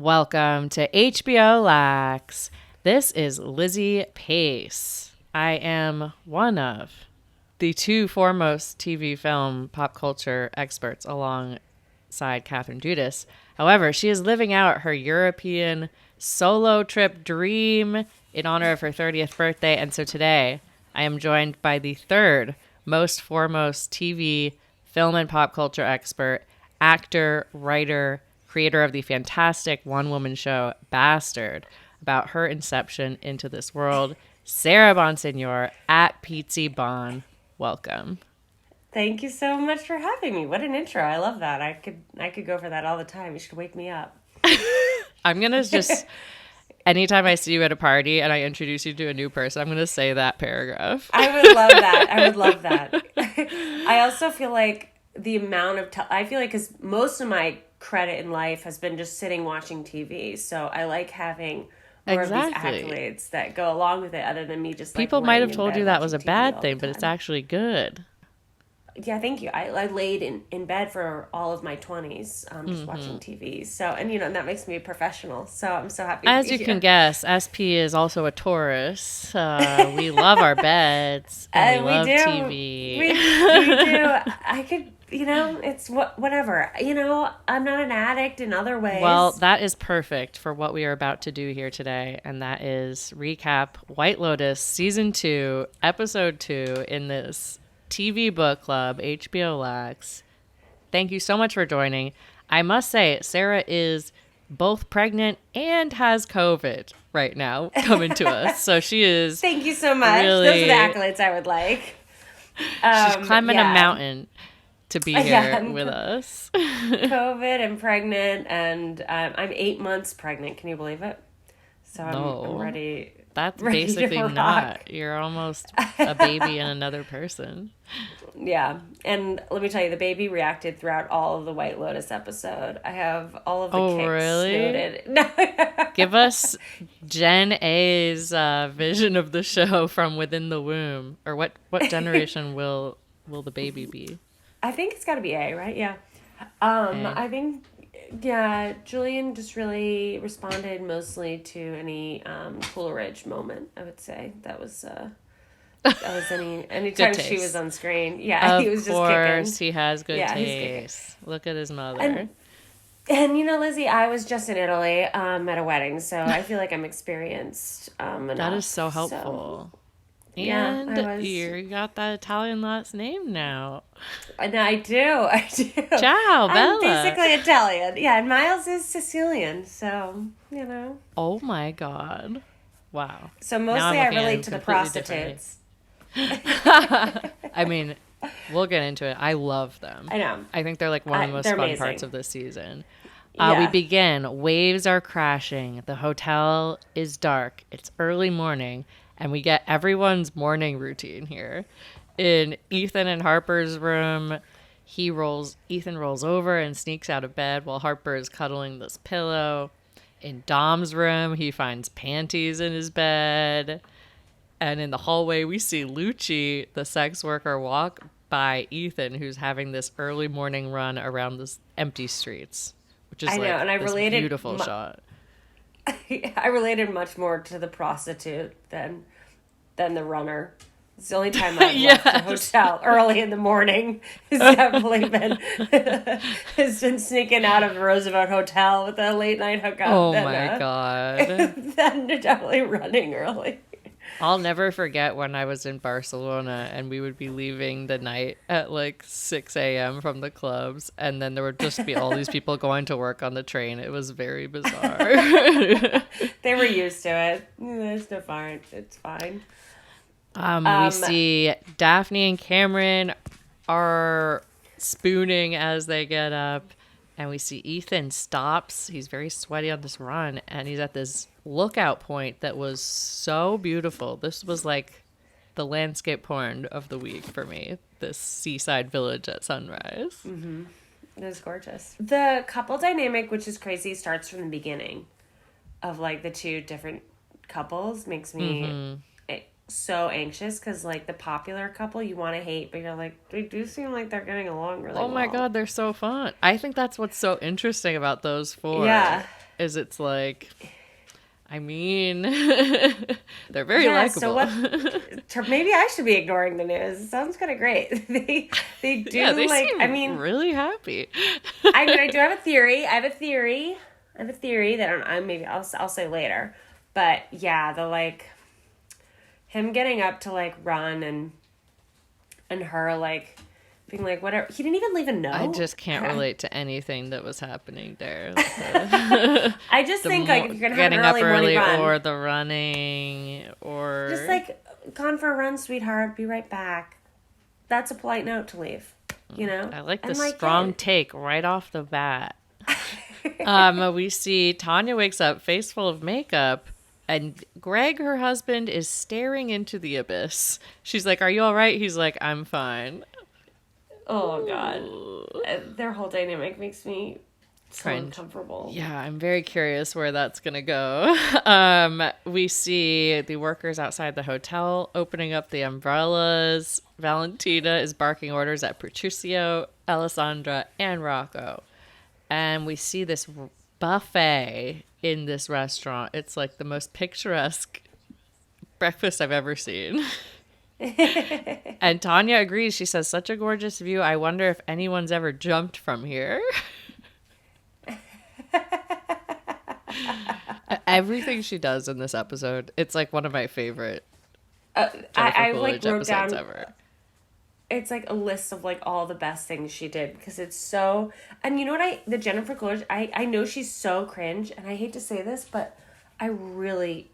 Welcome to HBO Lax. This is Lizzy Pace. I am one of the two foremost TV, film, pop culture experts alongside Catherine Judas. However, she is living out her European solo trip dream in honor of her 30th birthday. And so today I am joined by the third most foremost TV, film, and pop culture expert, actor, writer, creator of the fantastic one-woman show Bastard, about her inception into this world, Sarah Bonsignore at Pizzy Bon. Welcome. Thank you so much for having me. What an intro. I love that. I could go for that all the time. You should wake me up. I'm going to just, anytime I see you at a party and I introduce you to a new person, I'm going to say that paragraph. I would love that. I would love that. I also feel like the amount of I feel like because most of my credit in life has been just sitting watching TV. So I like having more of these accolades that go along with it other than me just like people might have told you that was a bad thing, but it's actually good. Yeah, thank you. I laid in bed for all of my 20s just watching TV. So, and that makes me a professional. So I'm so happy to be As you here. can guess, SP is also a Taurus. We love our beds and we love do. TV. We do. I could, it's whatever. I'm not an addict in other ways. Well, that is perfect for what we are about to do here today. And that is recap White Lotus Season 2, Episode 2 in this TV book club, HBO Lax. Thank you so much for joining. I must say, Sarah is both pregnant and has COVID right now coming to us. So she is. Thank you so much. Really, those are the accolades I would like. She's climbing a mountain to be here with us. COVID and pregnant, and I'm 8 months pregnant. Can you believe it? So I'm ready. That's basically not. You're almost a baby and another person. Yeah. And let me tell you, the baby reacted throughout all of the White Lotus episode. I have all of the kicks noted. No. Give us Gen A's vision of the show from within the womb. Or what generation will the baby be? I think it's got to be A, right? Yeah. I think... Yeah, Julian just really responded mostly to any Coleridge moment. I would say that was anytime she was on screen. Yeah, he was just kicking. Of course, he has good taste. Look at his mother. And Lizzy, I was just in Italy at a wedding, so I feel like I'm experienced enough. That is so helpful. And you got that Italian last name now. And I do. Ciao, Bella. I'm basically Italian. Yeah, and Miles is Sicilian, so, Oh my God. Wow. So mostly I relate to the prostitutes. I mean, we'll get into it. I love them. I know. I think they're like one of the most fun amazing. parts of this season. Yeah. We begin. Waves are crashing. The hotel is dark. It's early morning. And we get everyone's morning routine here. In Ethan and Harper's room, Ethan rolls over and sneaks out of bed while Harper is cuddling this pillow. In Dom's room, he finds panties in his bed. And in the hallway, we see Lucci, the sex worker, walk by Ethan, who's having this early morning run around the empty streets, which is this beautiful shot. I related much more to the prostitute than the runner. It's the only time I've left the hotel early in the morning. Has definitely been sneaking out of the Roosevelt Hotel with a late night hookup. Oh my God! Then definitely running early. I'll never forget when I was in Barcelona and we would be leaving the night at like 6 a.m. from the clubs, and then there would just be all these people going to work on the train. It was very bizarre. They were used to it. It's fine. It's fine. We see Daphne and Cameron are spooning as they get up, and we see Ethan stops. He's very sweaty on this run, and he's at this lookout point that was so beautiful. This was like the landscape porn of the week for me. This seaside village at sunrise. Mm-hmm. It was gorgeous. The couple dynamic, which is crazy, starts from the beginning of like the two different couples. Makes me so anxious because like the popular couple you want to hate, but you're like, they do seem like they're getting along really well. Oh my God, they're so fun. I think that's what's so interesting about those four. Yeah. is it's like, I mean, they're very likable. So what? Maybe I should be ignoring the news. It sounds kind of great. They do they like. I mean, really happy. I do have a theory. I have a theory that maybe I'll say later. But yeah, the like him getting up to like run and her like being like whatever. He didn't even leave a note. I just can't relate to anything that was happening there. I just think like if you're gonna have an early morning run, or the running, or just like gone for a run, sweetheart. Be right back. That's a polite note to leave. You know. I like the strong take right off the bat. We see Tanya wakes up face full of makeup, and Greg, her husband, is staring into the abyss. She's like, "Are you all right?" He's like, "I'm fine." Oh God, their whole dynamic makes me so uncomfortable. Yeah, I'm very curious where that's gonna go. We see the workers outside the hotel opening up the umbrellas. Valentina is barking orders at Patricio, Alessandra, and Rocco. And we see this buffet in this restaurant. It's like the most picturesque breakfast I've ever seen. And Tanya agrees. She says, such a gorgeous view. I wonder if anyone's ever jumped from here. Everything she does in this episode, it's like one of my favorite I like wrote down ever. It's like a list of like all the best things she did because it's so. And you know what? The Jennifer Coolidge. I know she's so cringe, and I hate to say this, but I relate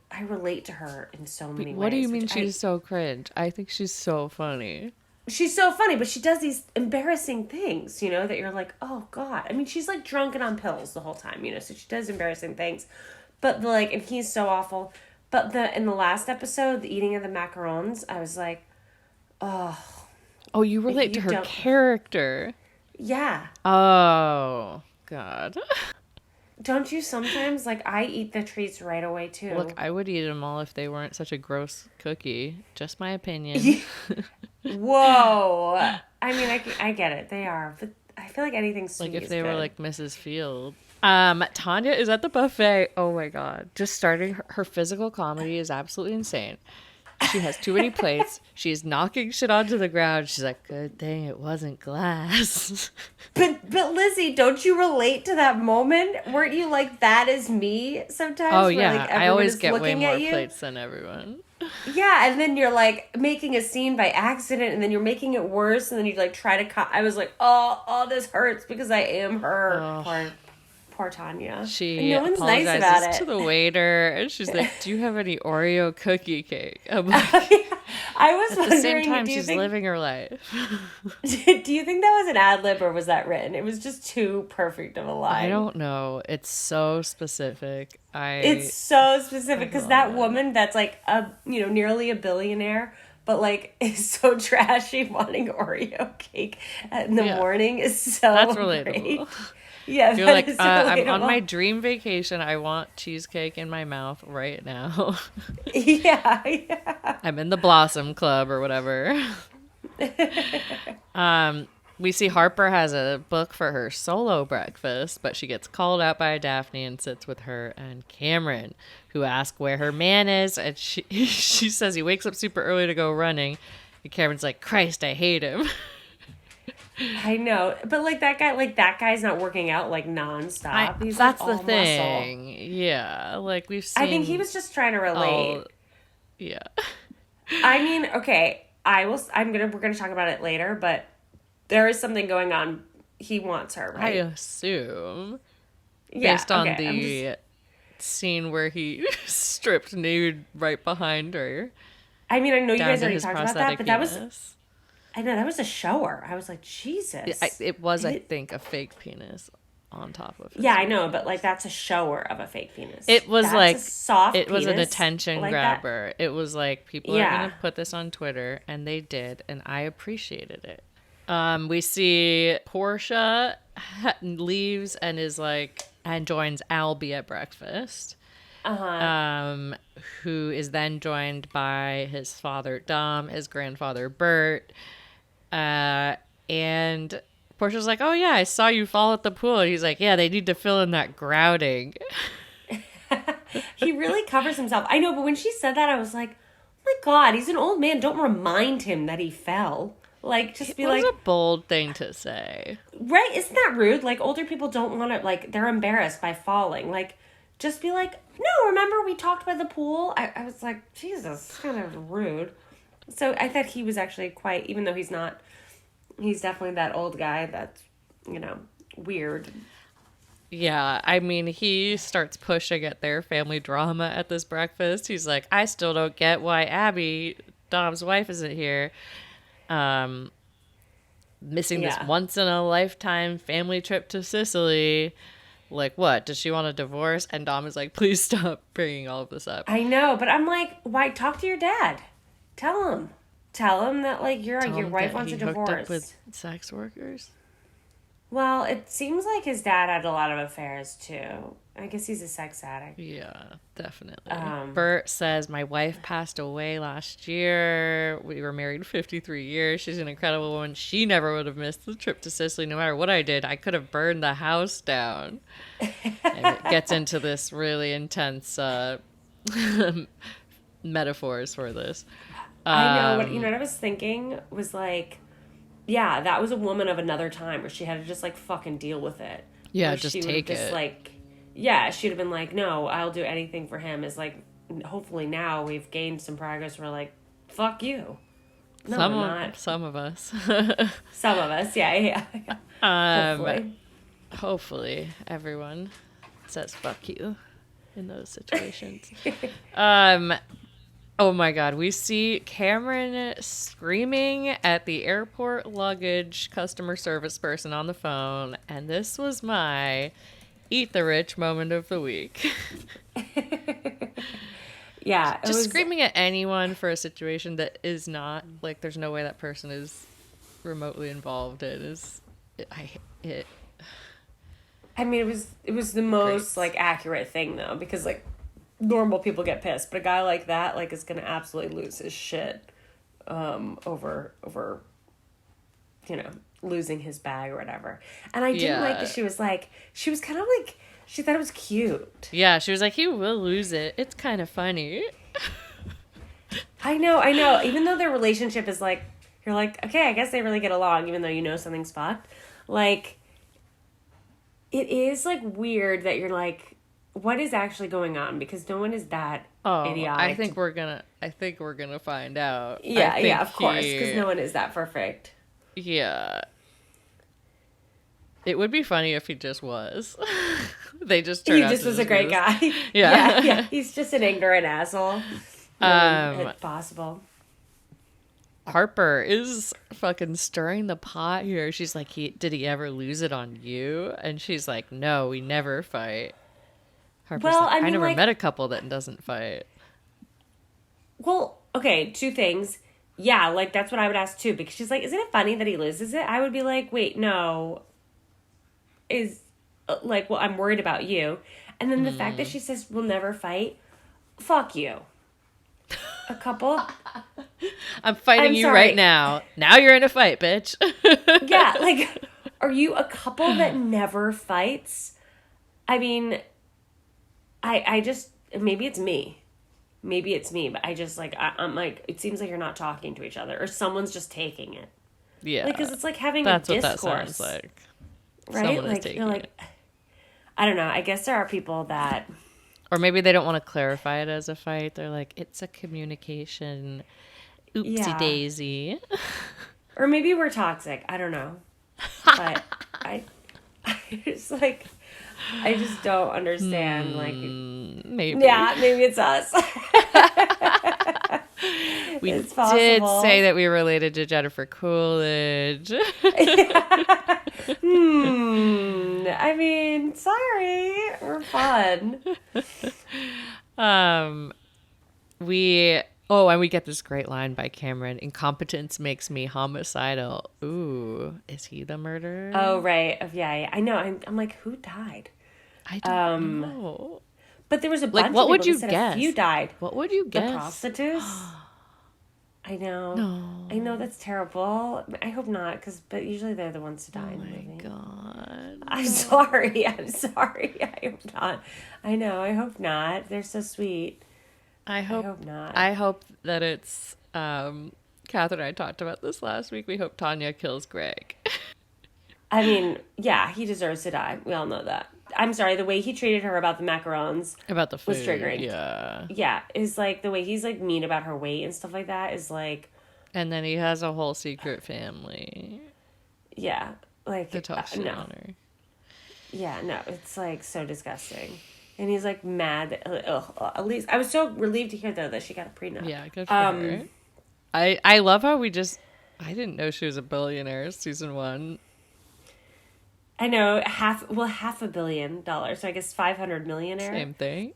to her in so many ways. What do you mean she's so cringe? I think she's so funny. She's so funny, but she does these embarrassing things, you know, that you're like, oh God. I mean, she's like drunk and on pills the whole time, you know, so she does embarrassing things. But like, and he's so awful. But in the last episode, the eating of the macarons, I was like, oh. Oh, you relate to her character. Yeah. Oh, God. Don't you sometimes? Like, I eat the treats right away, too. Look, I would eat them all if they weren't such a gross cookie. Just my opinion. Whoa. I mean, I get it. They are. But I feel like anything sweet like if they good. were like Mrs. Field. Tanya is at the buffet. Oh, my God. Just starting her physical comedy is absolutely insane. She has too many plates. She's knocking shit onto the ground. She's like, good thing it wasn't glass. But Lizzy, don't you relate to that moment? Weren't you like, that is me sometimes? Oh, yeah. Like, I always get way more plates than everyone. Yeah, and then you're like making a scene by accident, and then you're making it worse, and then you like try to I was like, oh, this hurts because I am her. Oh. Poor Tanya. She no one's nice about it. To the waiter, and she's like, "Do you have any Oreo cookie cake?" I'm like, I was at the same time she's living her life. Do you think that was an ad lib or was that written? It was just too perfect of a line. I don't know. It's so specific. It's so specific because that woman that's like nearly a billionaire, but like is so trashy wanting Oreo cake in the morning is so that's relatable. Great. Yeah, you're like, I'm on my dream vacation. I want cheesecake in my mouth right now. Yeah. I'm in the Blossom Club or whatever. We see Harper has a book for her solo breakfast, but she gets called out by Daphne and sits with her and Cameron, who ask where her man is, and she says he wakes up super early to go running, and Cameron's like, Christ, I hate him. I know, but like that guy's not working out like nonstop. He's that's like, the thing. Muscle. Yeah, like we've seen. I think he was just trying to relate. Yeah. I mean, okay, we're gonna talk about it later, but there is something going on. He wants her, right? I assume. Yeah. Based on the scene where he stripped nude right behind her. I mean, I know you guys already talked about that, but that penis. was. I know, that was a shower. I was like, Jesus. It was, I think, a fake penis on top of it. Yeah, I know, but like that's a shower of a fake penis. It was like soft. It was an attention grabber. It was like people are going to put this on Twitter, and they did, and I appreciated it. We see Portia leaves and is like and joins Albie at breakfast. Who is then joined by his father Dom, his grandfather Bert. And Portia's like, oh yeah, I saw you fall at the pool. And he's like, yeah, they need to fill in that grouting. He really covers himself. I know, but when she said that, I was like, oh my God, he's an old man. Don't remind him that he fell. Like, just be It like... was a bold thing to say. Right? Isn't that rude? Like, older people don't want to, like, they're embarrassed by falling. Like, just be like, no, remember we talked by the pool? I was like, Jesus, it's kind of rude. So I thought he was actually quite, even though he's not, he's definitely that old guy that's, weird. Yeah, I mean, he starts pushing at their family drama at this breakfast. He's like, I still don't get why Abby, Dom's wife, isn't here. Missing this once in a lifetime family trip to Sicily. Like, what? Does she want a divorce? And Dom is like, please stop bringing all of this up. I know, but I'm like, why? Talk to your dad. Tell him that, like, your wife wants a divorce. Hooked up with sex workers? Well, it seems like his dad had a lot of affairs, too. I guess he's a sex addict. Yeah, definitely. Bert says, my wife passed away last year. We were married 53 years. She's an incredible woman. She never would have missed the trip to Sicily no matter what I did. I could have burned the house down. And it gets into this really intense metaphors for this. I know. What I was thinking was like, yeah, that was a woman of another time where she had to just, like, fucking deal with it. Yeah, where just take it. Like, yeah, she'd have been like, no, I'll do anything for him. Is like, hopefully now we've gained some progress. We're like, fuck you. No, some of us. Some of us, yeah. Hopefully everyone says fuck you in those situations. Oh my God, we see Cameron screaming at the airport luggage customer service person on the phone, and this was my eat the rich moment of the week. Yeah. Just screaming at anyone for a situation that is not, like, there's no way that person is remotely involved in I mean, it was the most, like, accurate thing, though, because, like, normal people get pissed, but a guy like that, like, is gonna absolutely lose his shit over losing his bag or whatever. And I didn't like that she was kind of like, she thought it was cute. Yeah, she was like, he will lose it. It's kind of funny. I know. Even though their relationship is like, you're like, okay, I guess they really get along, even though something's fucked. Like, it is, like, weird that you're like, what is actually going on? Because no one is that idiotic. I think we're gonna find out. Yeah, of course, because no one is that perfect. Yeah. It would be funny if he just was. They just turned out he just was a great guy. Yeah. yeah. He's just an ignorant asshole. It's possible. Harper is fucking stirring the pot here. She's like, did he ever lose it on you? And she's like, no, we never fight. Harper's like, I never met a couple that doesn't fight. Well, okay, two things. Yeah, like, that's what I would ask, too. Because she's like, isn't it funny that he loses it? I would be like, wait, no. Well, I'm worried about you. And then the fact that she says, we'll never fight. Fuck you. A couple. I'm fighting you right now. Now you're in a fight, bitch. Yeah, like, are you a couple that never fights? I mean... I just, maybe it's me, but I just, like, I'm like, it seems like you're not talking to each other, or someone's just taking it. Yeah. Like, because it's like having a discourse. That's what that sounds like. Right? Someone is taking it. I don't know, I guess there are people that... Or maybe they don't want to clarify it as a fight. They're like, it's a communication. Oopsie daisy. Or maybe we're toxic. I don't know. But I just, like... I just don't understand, like... Maybe. Yeah, maybe it's us. We did say that we related to Jennifer Coolidge. I mean, sorry. We're fun. And we get this great line by Cameron. Incompetence makes me homicidal. Ooh, is he the murderer? Oh, right. Yeah. I know. I'm like, who died? I don't know. But there was a bunch what of would people you that said guess? a few died. What would you guess? The prostitutes? I know. No. I know that's terrible. I hope not, but usually they're the ones to die Oh in the my movie. God. I'm sorry. I'm sorry. I hope not. I know. I hope not. They're so sweet. I hope not. I hope that it's Catherine and I talked about this last week. We hope Tanya kills Greg. I mean, yeah, he deserves to die. We all know that. I'm sorry, the way he treated her about the macarons About the food. was triggering. Yeah. Yeah, is like the way he's like mean about her weight and stuff like that is like. And then he has a whole secret family. Yeah, like That talks shit on her. Yeah, no, it's like so disgusting. And he's like mad that, at least I was so relieved to hear though that she got a prenup. Yeah, good for her. I love how I didn't know she was a billionaire season 1. I know half $500 million, so I guess 500 millionaire. Same thing.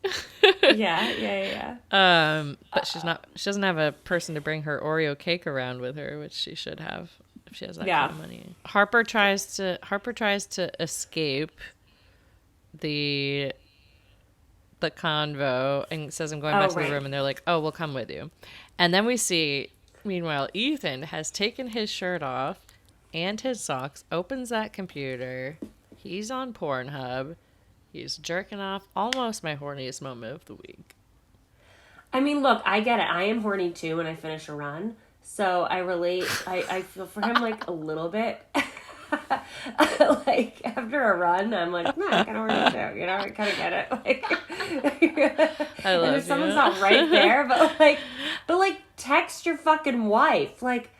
Yeah. But she doesn't have a person to bring her Oreo cake around with her, which she should have if she has that kind of money. Harper tries to escape the convo and says, I'm going back to the room, and they're like, oh, we'll come with you. And then we see, meanwhile, Ethan has taken his shirt off and his socks, opens that computer, he's on Pornhub, he's jerking off. Almost my horniest moment of the week. I mean, look, I get it. I am horny too when I finish a run, so I relate. I feel for him like a little bit. Like after a run, I'm like, no, I kind of horny too. You know, I kind of get it. Like, I love and if someone's not right there, but text your fucking wife. Like,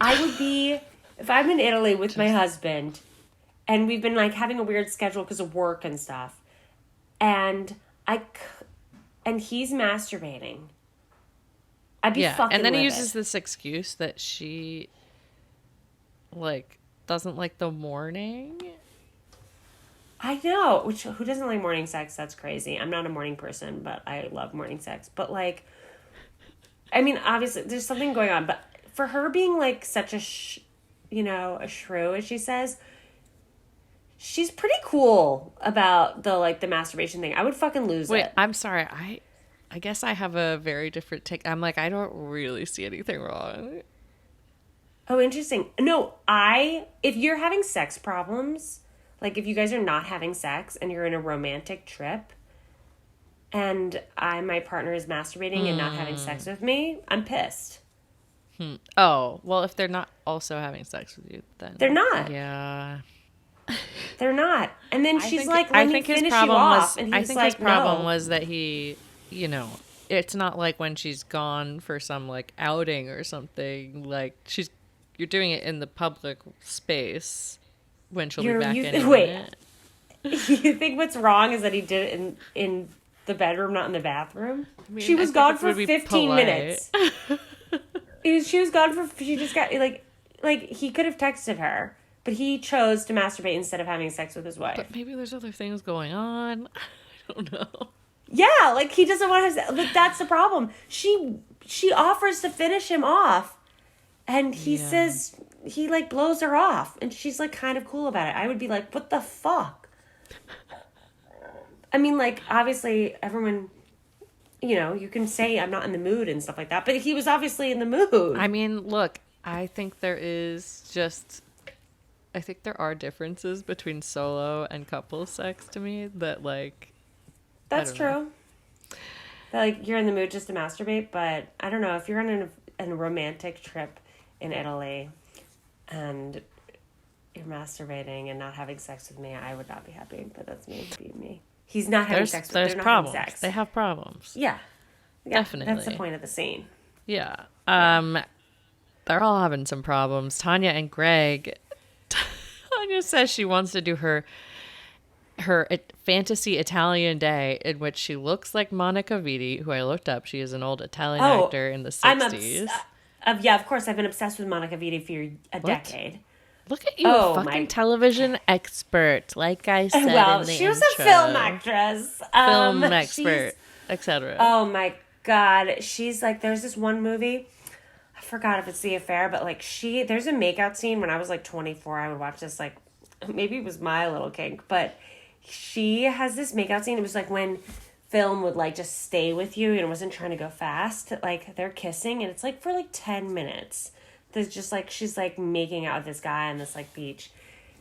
I would be if I'm in Italy with my husband, and we've been like having a weird schedule because of work and stuff, and he's masturbating. I'd be fucking and then he livid. uses this excuse that she like doesn't like the morning. I know. Who doesn't like morning sex? That's crazy. I'm not a morning person, but I love morning sex. But like, I mean, obviously there's something going on. But for her being like such a shrew, as she says, she's pretty cool about the masturbation thing. I would fucking lose it. Wait, I'm sorry. I guess I have a very different take. I'm like, I don't really see anything wrong. Oh, interesting. No, if you're having sex problems, like if you guys are not having sex and you're in a romantic trip and my partner is masturbating and not having sex with me, I'm pissed. Oh, well, if they're not also having sex with you, then... They're not. Yeah. They're not. And then she's like, I let me think his finish problem you was, off. And I he's think like, his problem no. was that he, it's not like when she's gone for some, like, outing or something. Like, you're doing it in the public space when she'll be back in it. You think what's wrong is that he did it in the bedroom, not in the bathroom? I mean, she was gone for 15 minutes. She was gone she just got, like he could have texted her, but he chose to masturbate instead of having sex with his wife. But maybe there's other things going on. I don't know. Yeah, like he doesn't want to, like that's the problem. She offers to finish him off, and he says, he like blows her off, and she's like kind of cool about it. I would be like, what the fuck? I mean, like, obviously everyone, you can say I'm not in the mood and stuff like that, but he was obviously in the mood. I mean, look, I think there are differences between solo and couple sex to me that, like... That's true. That, like, you're in the mood just to masturbate, but I don't know, if you're on a romantic trip in Italy and you're masturbating and not having sex with me, I would not be happy, but that's me. He's not having sex with me. They're not problems. having sex. They have problems. Yeah. Definitely. That's the point of the scene. Yeah. They're all having some problems. Tanya and Greg. Tanya says she wants to do her fantasy Italian day in which she looks like Monica Vitti, who I looked up. She is an old Italian actor in the 60s. Of course. I've been obsessed with Monica Vitti for a decade. Look at you, fucking television expert, like I said in the intro. She was a film actress. Film expert, etc. Oh, my God. She's like, there's this one movie, I forgot if it's The Affair, but like there's a makeout scene when I was like 24. I would watch this, like, maybe it was my little kink, but she has this makeout scene. It was like when film would like just stay with you and wasn't trying to go fast. Like they're kissing and it's like for like 10 minutes. There's just like she's like making out with this guy on this like beach.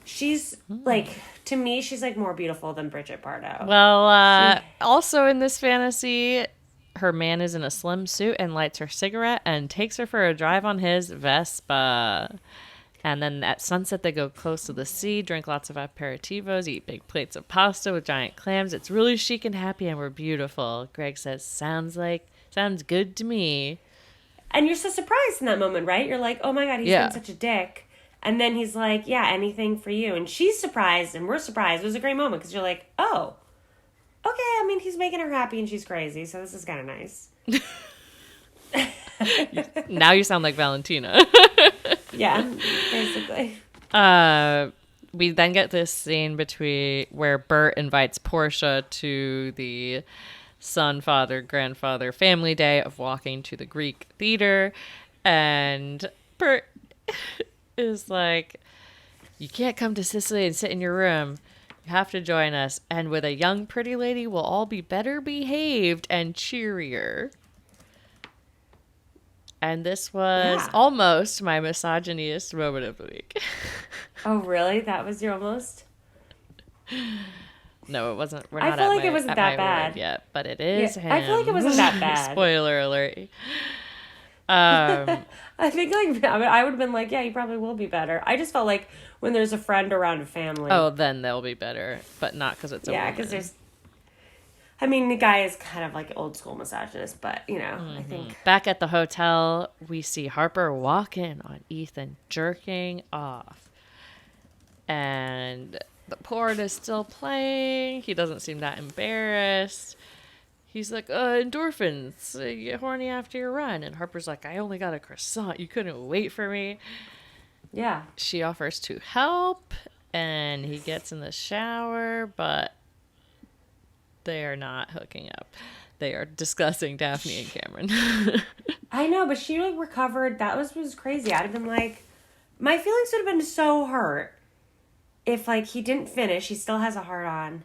She's like, to me, she's like more beautiful than Bridget Bardot. Well, also in this fantasy, her man is in a slim suit and lights her cigarette and takes her for a drive on his Vespa. And then at sunset, they go close to the sea, drink lots of aperitivos, eat big plates of pasta with giant clams. It's really chic and happy, and we're beautiful. Greg says, sounds good to me. And you're so surprised in that moment, right? You're like, oh my God, he's been such a dick. And then he's like, yeah, anything for you. And she's surprised, and we're surprised. It was a great moment, because you're like, oh, okay, I mean, he's making her happy, and she's crazy, so this is kind of nice. Now you sound like Valentina. Yeah, basically. We then get this scene where Bert invites Portia to the son, father, grandfather family day of walking to the Greek theater. And Bert is like, you can't come to Sicily and sit in your room. You have to join us. And with a young, pretty lady, we'll all be better behaved and cheerier. And this was almost my misogyniest moment of the week. Oh, really? That was your almost? No, it wasn't. We're I not feel at like it wasn't that bad yet, but it is him. I feel like it wasn't that bad. Spoiler alert. I think like I would have been like, yeah, you probably will be better. I just felt like when there's a friend around a family. Oh, then they'll be better, but not because it's a woman. Because there's. I mean, the guy is kind of like old school misogynist, but you know, I think. Back at the hotel, we see Harper walk in on Ethan jerking off, and the porn is still playing. He doesn't seem that embarrassed. He's like, endorphins. You get horny after your run. And Harper's like, I only got a croissant. You couldn't wait for me. Yeah. She offers to help, and he gets in the shower, but they are not hooking up. They are discussing Daphne and Cameron. I know, but she like recovered. That was crazy. I'd have been like, my feelings would have been so hurt if like he didn't finish. He still has a heart on,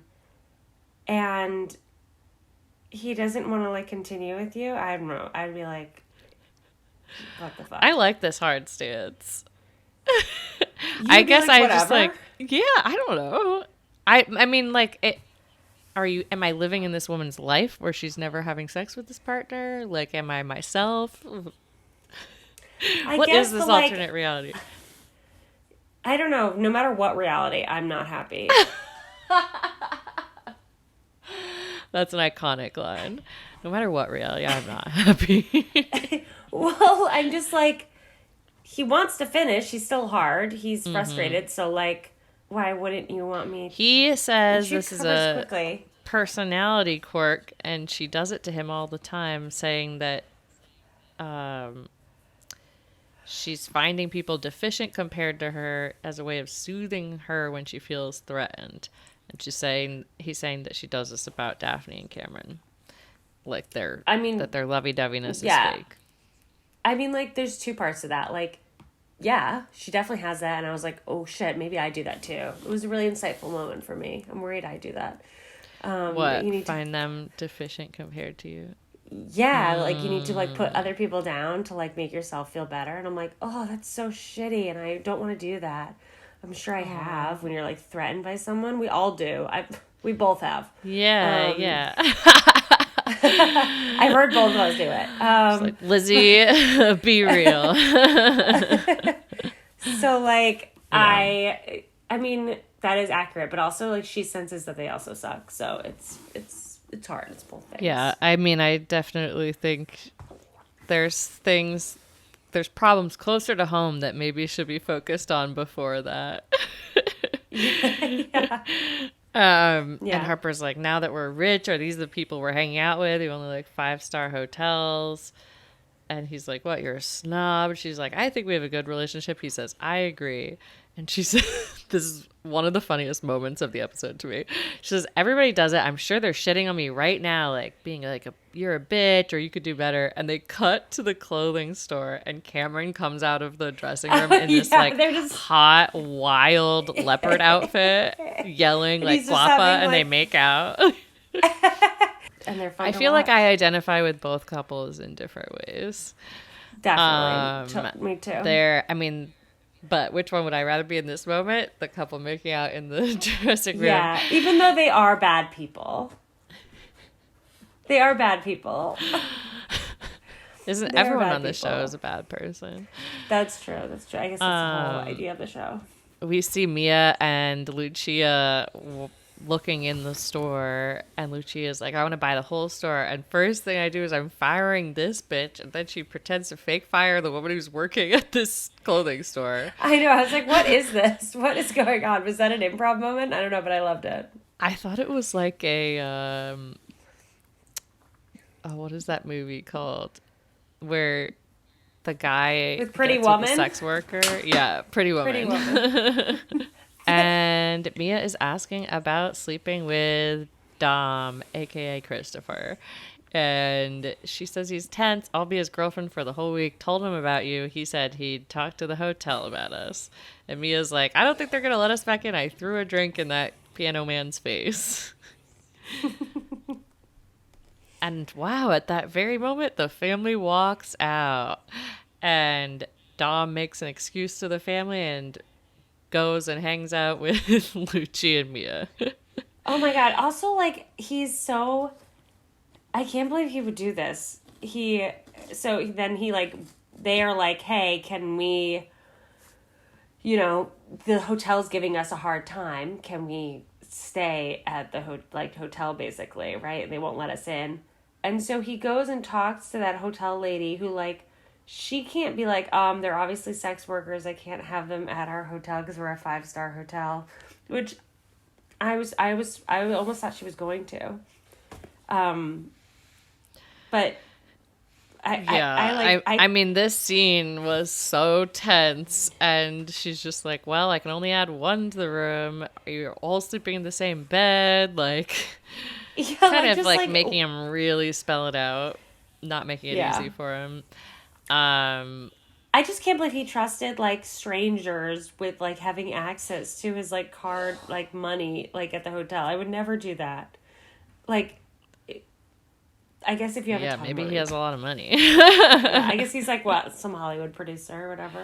and he doesn't want to like continue with you. I don't know. I'd be like, what the fuck? I like this hard stance. I guess I just like, yeah, I don't know. I mean, like, am I living in this woman's life where she's never having sex with this partner? Like, am I myself? What is this alternate reality? I don't know. No matter what reality, I'm not happy. That's an iconic line. No matter what reality, I'm not happy. Well, I'm just like, he wants to finish. He's still hard. He's frustrated. So, like, why wouldn't you want me? He says this is a personality quirk, and she does it to him all the time, saying that she's finding people deficient compared to her as a way of soothing her when she feels threatened. And he's saying that she does this about Daphne and Cameron. Like that their lovey-doveyness is fake. I mean, like, there's two parts to that. Like, yeah, she definitely has that. And I was like, oh, shit, maybe I do that, too. It was a really insightful moment for me. I'm worried I do that. What? You need find them deficient compared to you? Yeah, like, you need to, like, put other people down to, like, make yourself feel better. And I'm like, oh, that's so shitty. And I don't want to do that. I'm sure I have when you're, like, threatened by someone. We all do. We both have. Yeah, yeah. I've heard both of us do it. Like, Lizzy, be real. So, like, yeah. I mean, that is accurate, but also, like, she senses that they also suck. So it's hard. It's both things. Yeah, I mean, I definitely think there's problems closer to home that maybe should be focused on before that. Yeah. And Harper's like, now that we're rich, are these the people we're hanging out with? You only like 5-star hotels. And he's like, what, you're a snob? She's like, I think we have a good relationship. He says, I agree. And she says, this is one of the funniest moments of the episode to me. She says, everybody does it. I'm sure they're shitting on me right now, like being like, you're a bitch or you could do better. And they cut to the clothing store and Cameron comes out of the dressing room in this hot, wild leopard outfit, yelling like guapa, and they make out. and they're fun I to feel watch. like I identify with both couples in different ways. Definitely. Me too. But which one would I rather be in this moment? The couple making out in the dressing room. Yeah, even though they are bad people. They are bad people. Isn't They are everyone bad on this show people. is a bad person? That's true. I guess that's the whole idea of the show. We see Mia and Lucia looking in the store, and Lucia's like, I want to buy the whole store. And first thing I do is I'm firing this bitch. And then she pretends to fake fire the woman who's working at this clothing store. I know. I was like, what is this? What is going on? Was that an improv moment? I don't know, but I loved it. I thought it was like a, what is that movie called? Where the guy with Pretty gets Woman? with the sex worker. Yeah, Pretty Woman. Pretty Woman. And Mia is asking about sleeping with Dom, aka Christopher. And she says he's tense. I'll be his girlfriend for the whole week. Told him about you. He said he'd talk to the hotel about us. And Mia's like, I don't think they're going to let us back in. I threw a drink in that piano man's face. And wow, at that very moment, the family walks out. And Dom makes an excuse to the family and goes and hangs out with Lucci and Mia. Oh my god. Also, like, he's so... I can't believe he would do this. So then he, like... They are like, hey, can we... You know, the hotel's giving us a hard time. Can we stay at the hotel, basically, right? They won't let us in. And so he goes and talks to that hotel lady who, like... She can't be like, they're obviously sex workers. I can't have them at our hotel because we're a 5-star hotel, which I almost thought she was going to. But I mean, this scene was so tense, and she's just like, well, I can only add one to the room. You're all sleeping in the same bed. Like, kind of like making him really spell it out, not making it easy for him. I just can't believe he trusted like strangers with like having access to his like card, like money, like at the hotel. I would never do that. Like, I guess if you have a ton of money. He has a lot of money. I guess he's like some Hollywood producer or whatever.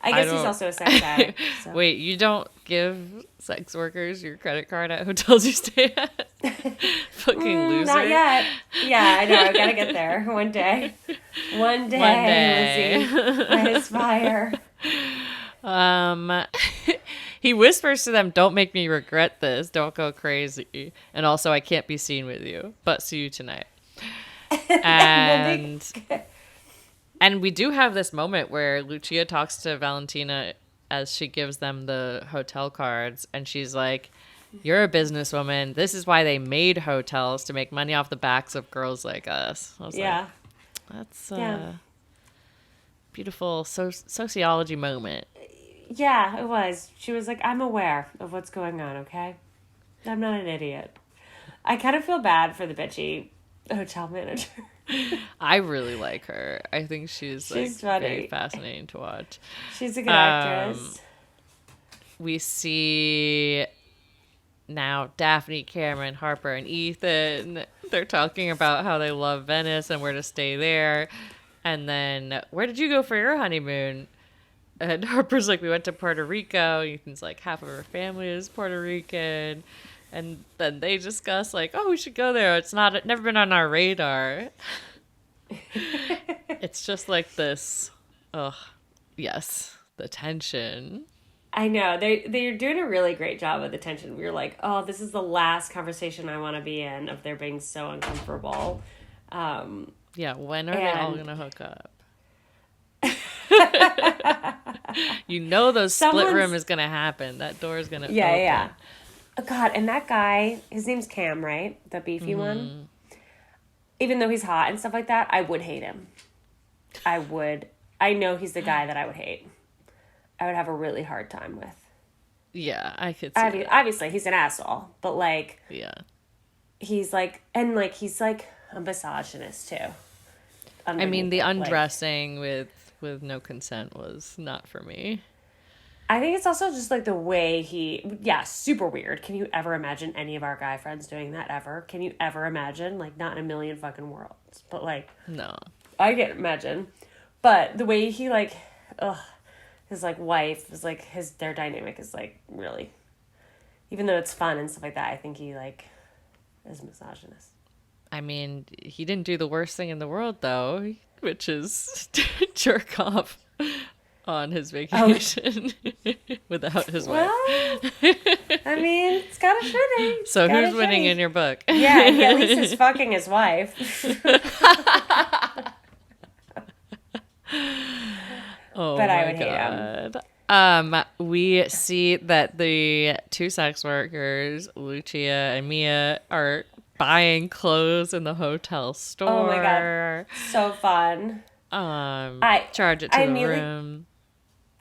I guess he's also a sex addict. So. Wait, you don't give sex workers your credit card at hotels you stay at? Fucking loser. Not yet. Yeah, I know. I gotta get there one day. One day. Lizzy. I aspire. He whispers to them, don't make me regret this. Don't go crazy. And also, I can't be seen with you, but see you tonight. And we do have this moment where Lucia talks to Valentina as she gives them the hotel cards, and she's like, you're a businesswoman. This is why they made hotels, to make money off the backs of girls like us. I was like, that's a beautiful sociology moment. Yeah, it was. She was like, I'm aware of what's going on, okay? I'm not an idiot. I kind of feel bad for the bitchy hotel manager. I really like her. I think she's like very fascinating to watch. She's a good actress. We see now Daphne, Cameron, Harper, and Ethan. They're talking about how they love Venice and where to stay there. And then, where did you go for your honeymoon? And Harper's like, we went to Puerto Rico. Ethan's like, half of her family is Puerto Rican. And then they discuss like, oh, we should go there. It's never been on our radar. It's just like this. Oh, yes, the tension. I know they're doing a really great job with the tension. We were like, oh, this is the last conversation I want to be in of their being so uncomfortable. Yeah, when are they all gonna hook up? You know, those split room is gonna happen. That door is gonna open. Yeah. Oh, God, and that guy, his name's Cam, right? The beefy one. Even though he's hot and stuff like that, I would hate him. I know he's the guy that I would hate. I would have a really hard time with. Yeah, I could see that. Obviously, he's an asshole, but like... Yeah. He's like... And like, he's like a misogynist, too. I mean, the undressing with no consent was not for me. I think it's also just like the way super weird. Can you ever imagine any of our guy friends doing that ever? Can you ever imagine? Like, not in a million fucking worlds. But like, No. I can't imagine. But the way he like, his like wife is like, their dynamic is like really, even though it's fun and stuff like that, I think he like is misogynist. I mean, he didn't do the worst thing in the world, though, which is jerk off on his vacation without his wife. Well, I mean, it's kind of shitty. So who's winning in your book? Yeah, he at least is fucking his wife. Oh, but my I would hate him. We see that the two sex workers, Lucia and Mia, are buying clothes in the hotel store. Oh my god, so fun. Charge it to the room.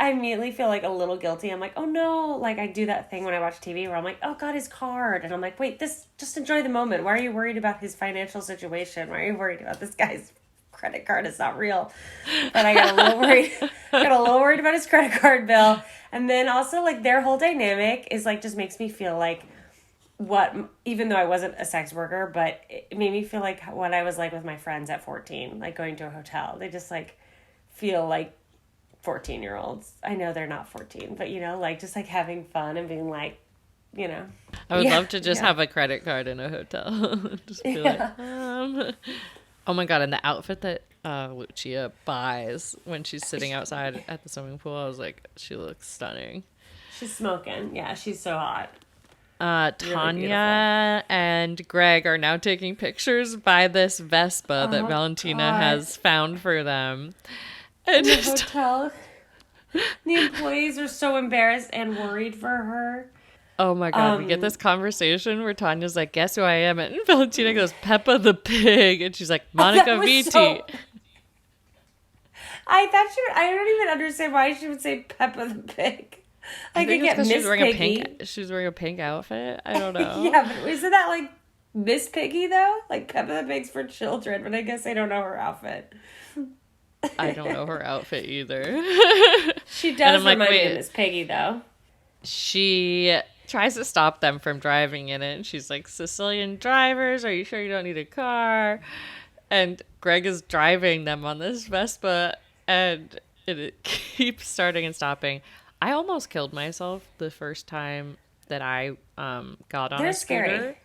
I immediately feel like a little guilty. I'm like, oh no, like I do that thing when I watch TV where I'm like, oh god, his card, and I'm like, wait, just enjoy the moment. Why are you worried about his financial situation? Why are you worried about this guy's credit card? It's not real. But I got a little worried. About his credit card bill, and then also like their whole dynamic is like just makes me feel like even though I wasn't a sex worker, but it made me feel like what I was like with my friends at 14, like going to a hotel. They just like feel like 14-year-olds. I know they're not 14, but like just like having fun and being like, I would love to just have a credit card in a hotel. Just be like, oh my god, and the outfit that Lucia buys when she's sitting outside at the swimming pool, I was like, she looks stunning. She's smoking. Yeah, she's so hot. Tanya and Greg are now taking pictures by this Vespa that Valentina has found for them. In the hotel. The employees are so embarrassed and worried for her. Oh my god, we get this conversation where Tanya's like, guess who I am? And Valentina goes, Peppa the Pig. And she's like, Monica Vitti. I don't even understand why she would say Peppa the Pig. I think it's because she was wearing a pink outfit. I don't know. Yeah, but isn't that like Miss Piggy though? Like Peppa the Pig's for children, but I guess I don't know her outfit. I don't know her outfit either. She does remind me of Miss Piggy though. She tries to stop them from driving in it, and she's like, Sicilian drivers, are you sure you don't need a car? And Greg is driving them on this Vespa, and it keeps starting and stopping. I almost killed myself the first time that I got on a scooter. Scary.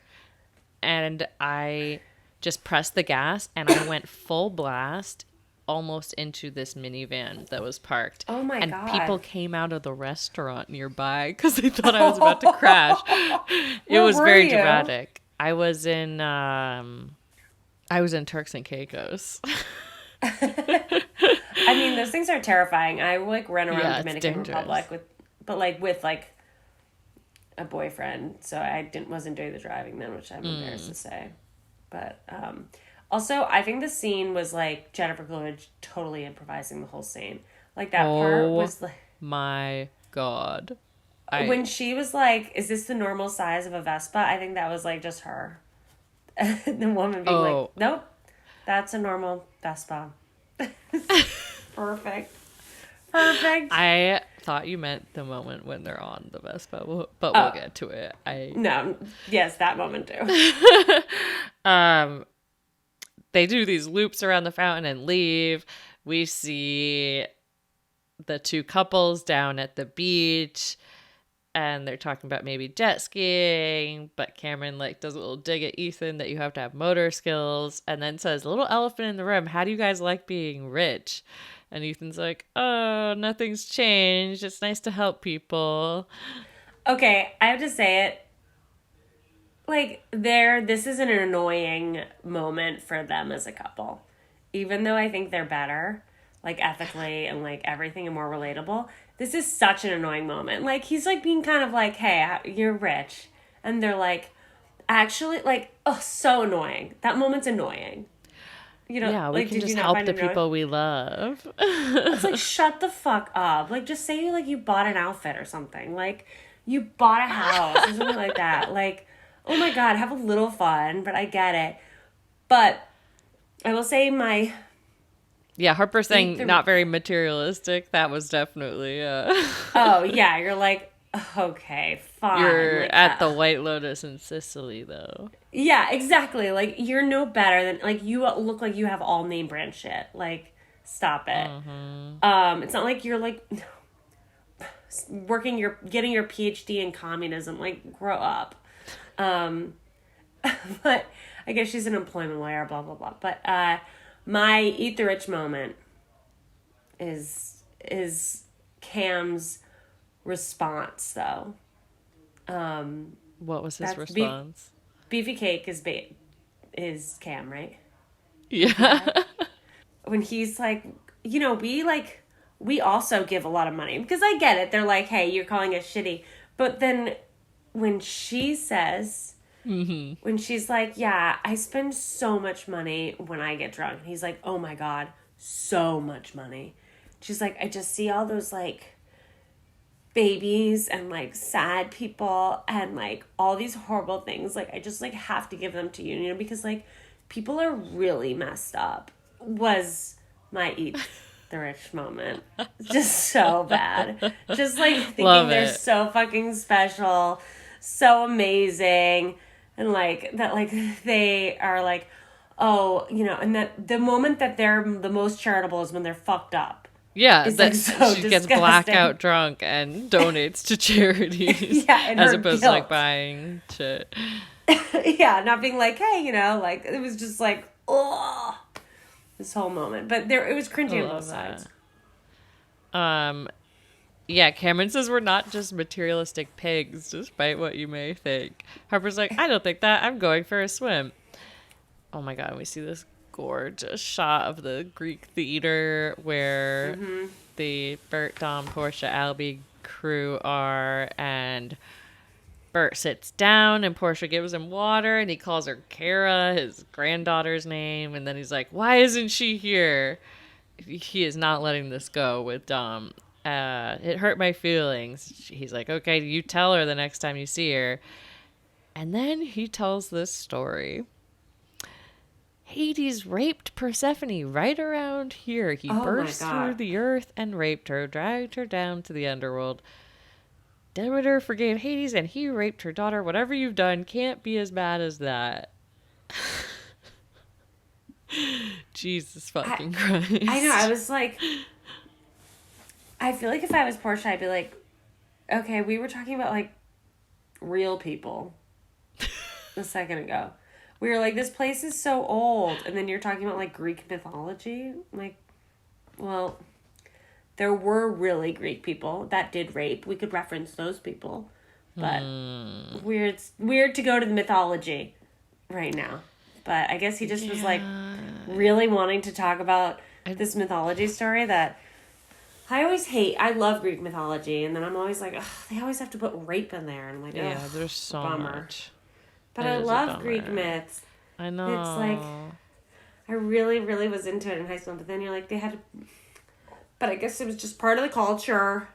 And I just pressed the gas, and I went full blast almost into this minivan that was parked. Oh my god. And people came out of the restaurant nearby because they thought I was about to crash. It was very dramatic. I was in Turks and Caicos. I mean, those things are terrifying. I like run around Dominican Republic with a boyfriend, so I wasn't doing the driving then, which I'm embarrassed to say. But also, I think the scene was like Jennifer Coolidge totally improvising the whole scene. Like that part was like, my god. When she was like, "Is this the normal size of a Vespa?" I think that was like just her. The woman being like, "Nope, that's a normal Vespa." Perfect. I thought you meant the moment when they're on the Vespa, but we'll get to it. Yes, that moment too. They do these loops around the fountain and leave. We see the two couples down at the beach, and they're talking about maybe jet skiing, but Cameron does a little dig at Ethan that you have to have motor skills, and then says, little elephant in the room, how do you guys like being rich? And Ethan's like, oh, nothing's changed. It's nice to help people. Okay, I have to say it. This is an annoying moment for them as a couple. Even though I think they're better, ethically and everything and more relatable, this is such an annoying moment. He's being kind of hey, you're rich. And they're actually, oh, so annoying. That moment's annoying. Yeah, we can just help the people we love. It's shut the fuck up. Just say you bought an outfit or something. You bought a house or something like that. Oh my god, have a little fun, but I get it. But I will say Yeah, Harper saying the not very materialistic. That was definitely Oh, yeah, you're like, okay, fine. You're Like, at the White Lotus in Sicily though. yeah, exactly. Like, you're no better than, like, you look like you have all name brand shit. Like, stop it. It's not like you're, like, getting your PhD in communism. Like, grow up. But I guess she's an employment lawyer, blah, blah, blah. But, my eat the rich moment is Cam's response, though. What was his response? Beefy cake is Cam, right? Yeah. When he's like, we also give a lot of money, because I get it. They're like, hey, you're calling us shitty. But then when she says, when she's like, yeah, I spend so much money when I get drunk. And he's like, oh my God, so much money. She's like, I just see all those like babies and like sad people and like all these horrible things. Like, I just like have to give them to you, because like people are really messed up, was my eat the rich moment. Just so bad. Just like thinking they're so fucking special, so amazing. And like that, like they are like, oh, and that the moment that they're the most charitable is when they're fucked up. Yeah, it's that like so she disgusting. gets blackout drunk and donates to charities. Yeah, as opposed to guilt. like buying shit. Yeah, not being like, hey, like it was just like, oh, this whole moment. But it was cringy on both sides. Yeah, Cameron says we're not just materialistic pigs, despite what you may think. Harper's like, I don't think that. I'm going for a swim. Oh my God, we see this gorgeous shot of the Greek theater where the Bert, Dom, Portia, Albie crew are, and Bert sits down and Portia gives him water and he calls her Kara, his granddaughter's name, and then he's like, why isn't she here? He is not letting this go with Dom. It hurt my feelings. He's like, okay, you tell her the next time you see her. And then he tells this story. Hades raped Persephone right around here. He burst through the earth and raped her, dragged her down to the underworld. Demeter forgave Hades and he raped her daughter. Whatever you've done can't be as bad as that. Jesus fucking Christ. I know, I was like, I feel like if I was Portia, I'd be like, okay, we were talking about like real people a second ago. We were like, this place is so old. And then you're talking about like Greek mythology. Like, well, there were really Greek people that did rape. We could reference those people. But weird to go to the mythology right now. But I guess he just was like really wanting to talk about this mythology story that I always hate. I love Greek mythology. And then I'm always like, ugh, they always have to put rape in there. And I'm like, yeah, there's so much. But I love Greek myths. I know. It's like, I really, really was into it in high school. But then you're like, they had to... But I guess it was just part of the culture.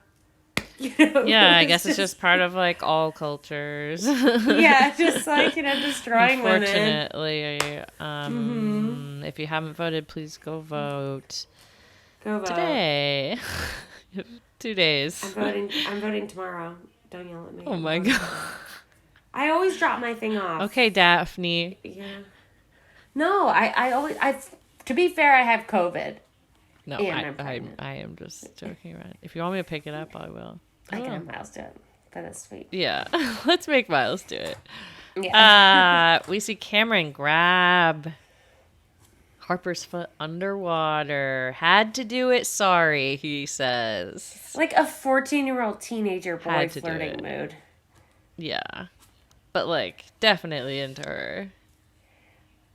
Yeah, I guess it's just part of like all cultures. Yeah, just like, destroying women. Unfortunately, if you haven't voted, please go vote. Go vote. Today. 2 days. I'm voting tomorrow. Don't yell at me. Oh my God. I always drop my thing off. Okay, Daphne. Yeah. No, I always, to be fair, I have COVID. No, I am just joking around. If you want me to pick it up, I will. I can have Miles do it. But that's sweet. Yeah. Let's make Miles do it. Yeah. We see Cameron grab Harper's foot underwater. Had to do it, sorry, he says. Like a 14-year-old teenager boy flirting mood. Yeah. But like, definitely into her.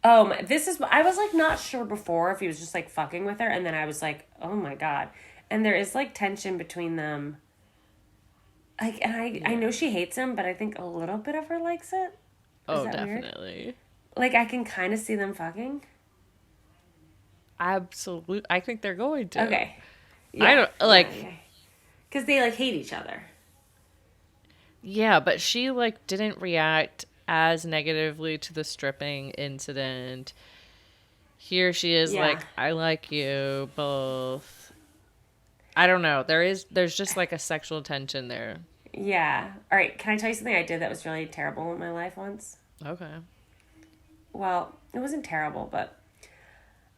I was like not sure before if he was just like fucking with her, and then I was like, oh my God. And there is like tension between them. Like, and I know she hates him, but I think a little bit of her likes it. Oh, definitely. Weird? Like, I can kind of see them fucking. Absolutely. I think they're going to. Okay. Yeah. I don't like, because they like hate each other. Yeah, but she like didn't react as negatively to the stripping incident. Here she is Yeah. like, I like you both. I don't know. There's just like a sexual tension there. Yeah. All right. Can I tell you something I did that was really terrible in my life once? Okay. Well, it wasn't terrible, but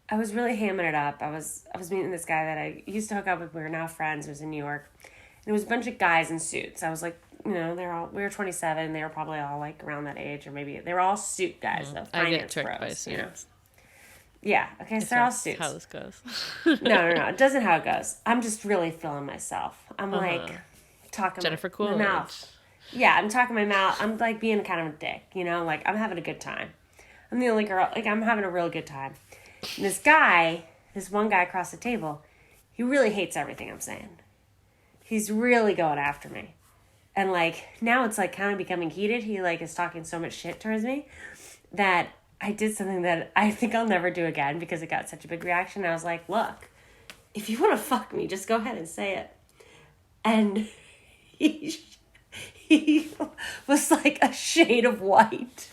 I was really hamming it up. I was meeting this guy that I used to hook up with. We were now friends. It was in New York. And it was a bunch of guys in suits. I was like, we were 27. They were probably all like around that age, or maybe they were all suit guys, though. I get Finance tricked by bros, suits. Yeah. Okay. So they're all That's suits. how this goes. No. It doesn't how it goes. I'm just really feeling myself. I'm like talking Jennifer my Coolidge. mouth. Yeah, I'm talking my mouth. I'm like being kind of a dick, like I'm having a good time. I'm the only girl, like I'm having a real good time. And this one guy across the table, he really hates everything I'm saying. He's really going after me. And like now it's like kind of becoming heated. He like is talking so much shit towards me that I did something that I think I'll never do again because it got such a big reaction. I was like, look, if you want to fuck me, just go ahead and say it. And he was like a shade of white.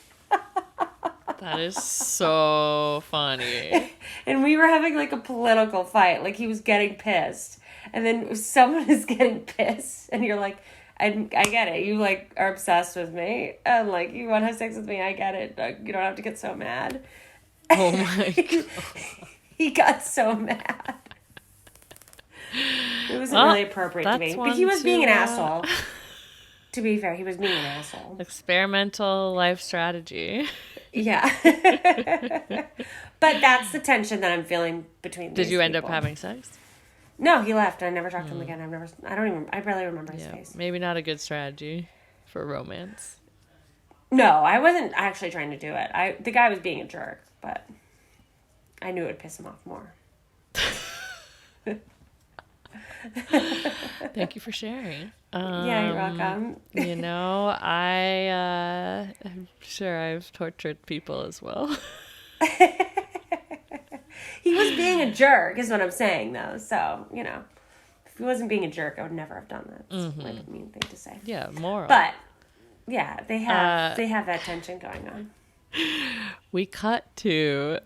That is so funny. And we were having like a political fight. Like he was getting pissed. And then someone is getting pissed. And you're like, I get it. You like are obsessed with me. And like you want to have sex with me. I get it. You don't have to get so mad. Oh my God. He got so mad. It wasn't really appropriate to me. But he was being an asshole. To be fair, he was being an asshole. Experimental life strategy. Yeah. But that's the tension that I'm feeling between these Did you end people. up having sex? No, he left. I never talked to him again. I barely remember his face. Maybe not a good strategy for romance. No, I wasn't actually trying to do it. The guy was being a jerk, but I knew it would piss him off more. Thank you for sharing. Yeah, you're welcome. I'm sure I've tortured people as well. He was being a jerk, is what I'm saying, though. So, if he wasn't being a jerk, I would never have done that. It's like a mean thing to say. Yeah, moral. But, yeah, they have that tension going on. We cut to,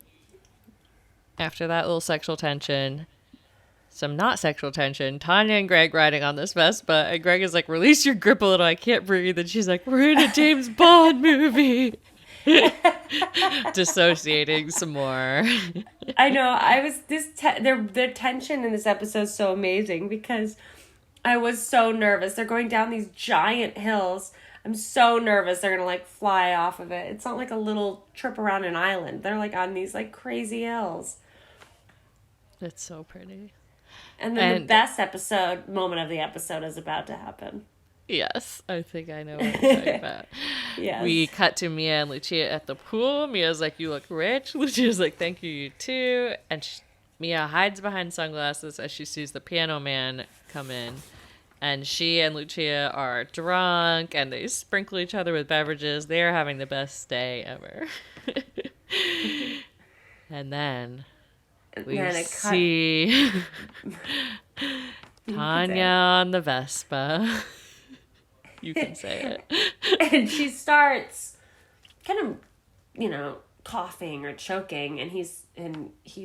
after that little sexual tension, some not sexual tension. Tanya and Greg riding on this Vespa, and Greg is like, release your grip a little, I can't breathe. And she's like, we're in a James Bond movie. Dissociating some more. I know. The tension in this episode is so amazing because I was so nervous. They're going down these giant hills. I'm so nervous they're gonna like fly off of it. It's not like a little trip around an island. They're like on these like crazy hills. It's so pretty. And then the best moment of the episode is about to happen. Yes, I think I know what you're talking about. Yes. We cut to Mia and Lucia at the pool. Mia's like, you look rich. Lucia's like, thank you, you too. And Mia hides behind sunglasses as she sees the piano man come in. And she and Lucia are drunk, and they sprinkle each other with beverages. They are having the best day ever. And then we see Tanya on the Vespa. You can say it. And she starts kind of, coughing or choking, and he's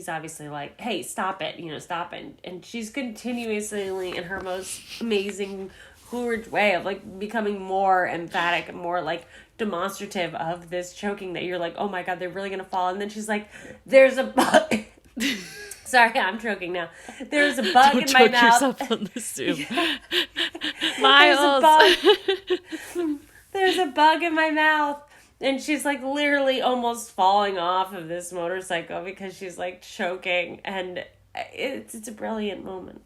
obviously like, hey, stop it, stop it. And she's continuously in her most amazing Coolidge way of like becoming more emphatic and more like demonstrative of this choking that you're like, oh my God, they're really gonna fall. And then she's like, there's a bug. Sorry, I'm choking now. There's a bug in my mouth. Don't choke yourself on the soup. Miles. There's a bug in my mouth. And she's like literally almost falling off of this motorcycle because she's like choking. And it's a brilliant moment.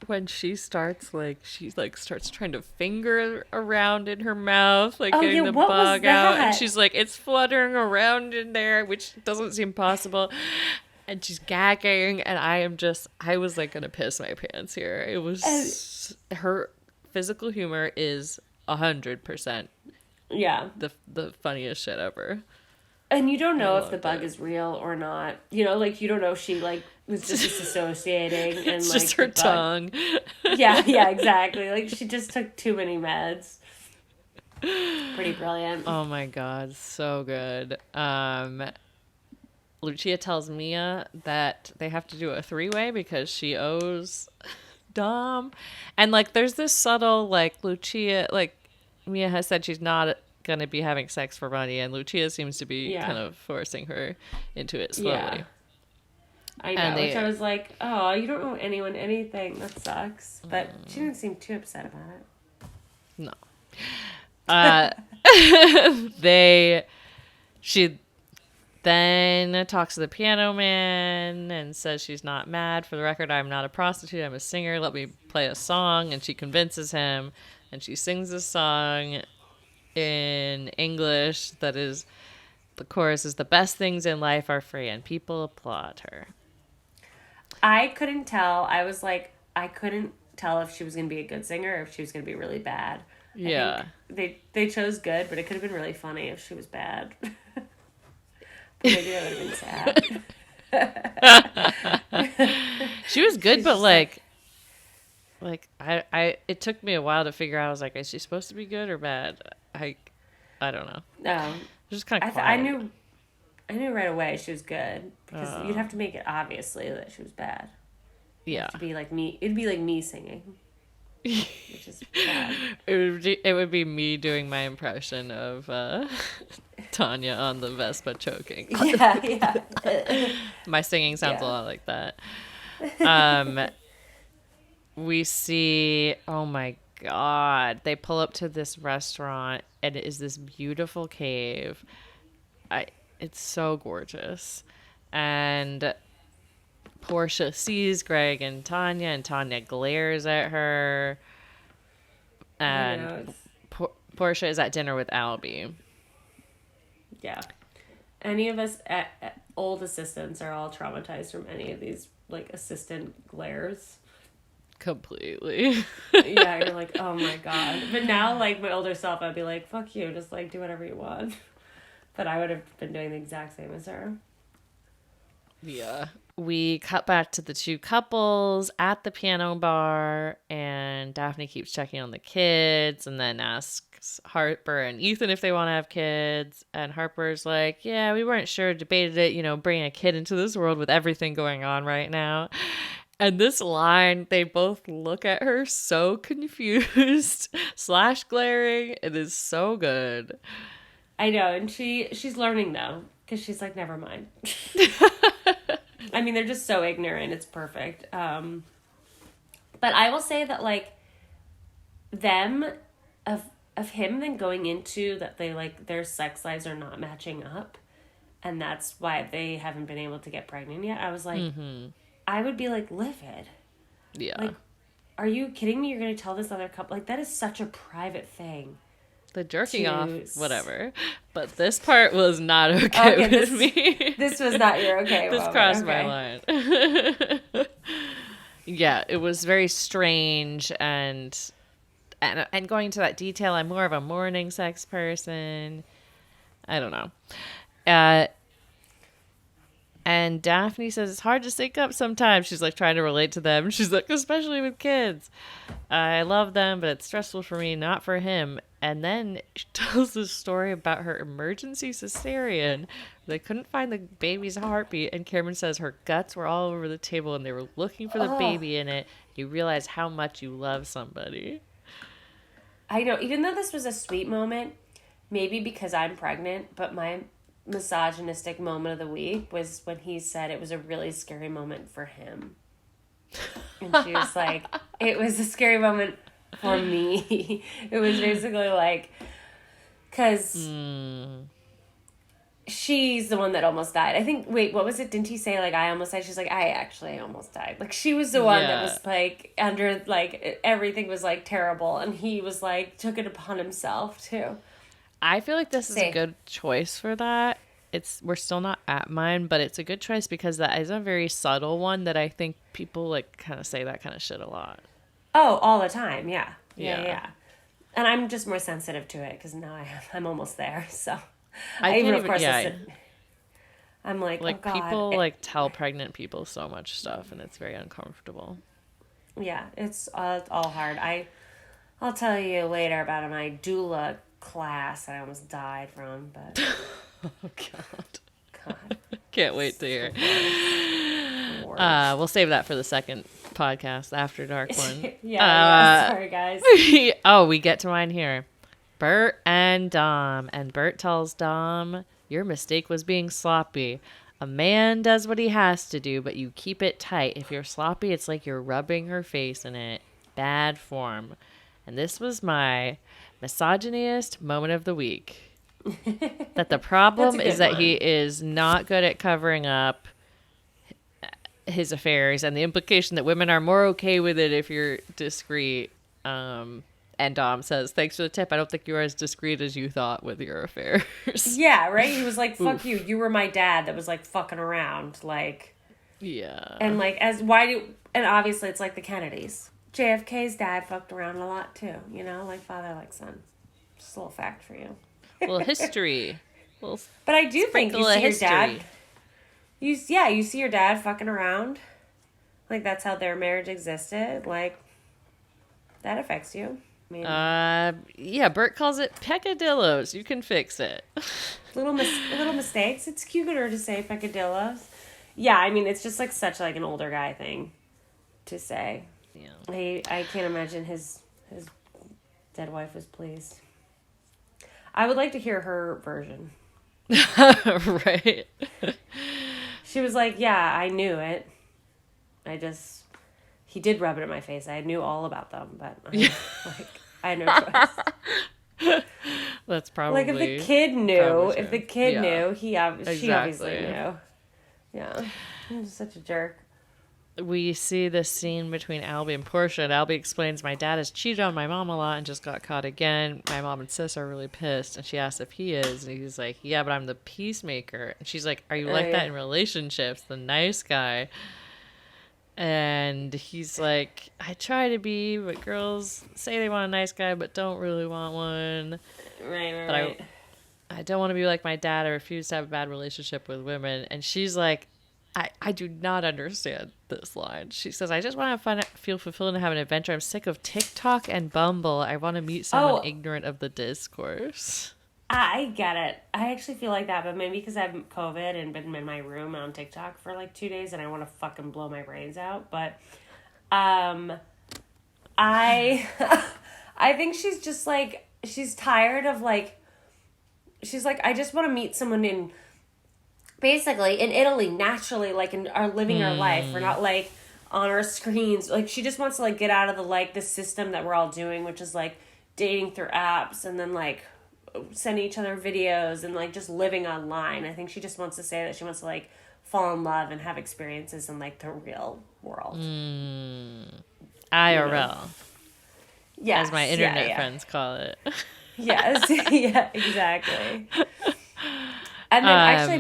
When she starts, she starts trying to finger around in her mouth, getting the bug out. And she's like, it's fluttering around in there, which doesn't seem possible. And she's gagging, and I was like gonna piss my pants here. It was, her physical humor is 100%. Yeah. The funniest shit ever. And you don't know if the bug is real or not. You don't know if she was just disassociating and it's just her tongue. Yeah, exactly. She just took too many meds. Pretty brilliant. Oh my God, so good. Lucia tells Mia that they have to do a three-way because she owes Dom. And like there's this subtle like Lucia like Mia has said she's not gonna be having sex for money, and Lucia seems to be Yeah. kind of forcing her into it Yeah. slowly. I know, And which I was like, oh, you don't owe anyone anything. That sucks. But she didn't seem too upset about it. no. She then talks to the piano man and says she's not mad. For the record, I'm not a prostitute. I'm a singer. Let me play a song. And she convinces him, and she sings a song in English that is, the chorus is, the best things in life are free, and people applaud her. I couldn't tell. I was like, I couldn't tell if she was going to be a good singer or if she was going to be really bad. Yeah. I think they chose good, but it could have been really funny if she was bad. Maybe that would have been sad. She was good, but like I it took me a while to figure out. I was like, is she supposed to be good or bad? I don't know. No, Just kind of I knew right away she was good because you'd have to make it obviously that she was bad. Yeah. It'd be like me. It'd be like me singing, which is bad. It would be me doing my impression of Tanya on the Vespa choking. Yeah. My singing sounds a lot like that. We see, oh my God, they pull up to this restaurant and it is this beautiful cave. It's so gorgeous. And Portia sees Greg and Tanya glares at her. And Portia is at dinner with Albie. Yeah. Any of us old assistants are all traumatized from any of these like assistant glares. Completely. Yeah, you're like, oh my God. But now, like, my older self, I'd be like, fuck you, just, like, do whatever you want. But I would have been doing the exact same as her. Yeah. We cut back to the two couples at the piano bar, and Daphne keeps checking on the kids and then asks Harper and Ethan if they want to have kids. And Harper's like, yeah, we weren't sure, debated it, bringing a kid into this world with everything going on right now. And this line, they both look at her so confused / glaring. It is so good. I know, and she's learning though, because she's like, never mind. I mean, they're just so ignorant. It's perfect. But I will say that like them of him then going into that they like their sex lives are not matching up, and that's why they haven't been able to get pregnant yet. I was like. Mm-hmm. I would be, like, livid. Yeah. Like, are you kidding me? You're going to tell this other couple? Like, that is such a private thing. The jerking off, whatever. But this part was not okay with me. This was not your okay. This crossed my line. Yeah, it was very strange and going to that detail, I'm more of a morning sex person. I don't know. And Daphne says it's hard to sync up sometimes. She's like trying to relate to them. She's like, especially with kids. I love them, but it's stressful for me, not for him. And then she tells this story about her emergency cesarean. They couldn't find the baby's heartbeat. And Cameron says her guts were all over the table and they were looking for the baby in it. You realize how much you love somebody. I know. Even though this was a sweet moment, maybe because I'm pregnant, but my misogynistic moment of the week was when he said it was a really scary moment for him. And she was like, it was a scary moment for me. It was basically like, because she's the one that almost died. I think, wait, what was it? Didn't he say, like, I almost died? She's like, I actually almost died. Like, she was the one that was, like, under, like, everything was, like, terrible. And he was, like, took it upon himself, too. I feel like this is a good choice for that. We're still not at mine, but it's a good choice because that is a very subtle one that I think people like kind of say that kind of shit a lot. Oh, all the time, yeah. And I'm just more sensitive to it because now I'm almost there. So I even of course I'm like oh God. People like tell pregnant people so much stuff, and it's very uncomfortable. Yeah, it's all hard. I'll tell you later about my doula class that I almost died from, but oh God. Can't wait to hear. We'll save that for the second podcast, After Dark one. Sorry, guys. We get to mine here. Bert and Dom. And Bert tells Dom, your mistake was being sloppy. A man does what he has to do, but you keep it tight. If you're sloppy, it's like you're rubbing her face in it. Bad form. And this was my misogynist moment of the week. That the problem is that he is not good at covering up his affairs, and the implication that women are more okay with it if you're discreet. And Dom says, thanks for the tip. I don't think you're as discreet as you thought with your affairs. Yeah, right? He was like, fuck you. You were my dad that was like fucking around. Like, yeah. And like, and obviously it's like the Kennedys. JFK's dad fucked around a lot too, you know, like father, like son. Just a little fact for you. Little history. But I do think you see your dad. You see your dad fucking around. Like, that's how their marriage existed. Like, that affects you. I mean, Bert calls it peccadillos. You can fix it. little mistakes. It's cuter to say peccadillos. Yeah, I mean, it's just like such like an older guy thing to say. Yeah. I can't imagine his dead wife was pleased. I would like to hear her version. Right. She was like, yeah, I knew it. He did rub it in my face. I knew all about them, but I had no choice. That's probably like if the kid knew, she obviously knew. Yeah, he was such a jerk. We see this scene between Albie and Portia, and Albie explains, my dad has cheated on my mom a lot and just got caught again. My mom and sis are really pissed, and she asks if he is, and he's like, yeah, but I'm the peacemaker. And she's like, are you like that in relationships, the nice guy? And he's like, I try to be, but girls say they want a nice guy but don't really want one. Right. I don't want to be like my dad. I refuse to have a bad relationship with women. And she's like, I do not understand this line. She says, I just want to have fun, feel fulfilled, and have an adventure. I'm sick of TikTok and Bumble. I want to meet someone ignorant of the discourse. I get it. I actually feel like that, but maybe because I've COVID and been in my room on TikTok for like 2 days and I want to fucking blow my brains out. But I think she's just like, she's tired of like, she's like, I just want to meet someone in Italy, naturally, like, and are living our life. We're not like on our screens. Like, she just wants to like get out of the system that we're all doing, which is like dating through apps and then like sending each other videos and like just living online. I think she just wants to say that she wants to like fall in love and have experiences in like the real world. IRL. Yes, as my internet friends call it. Yes, yeah, exactly. And then actually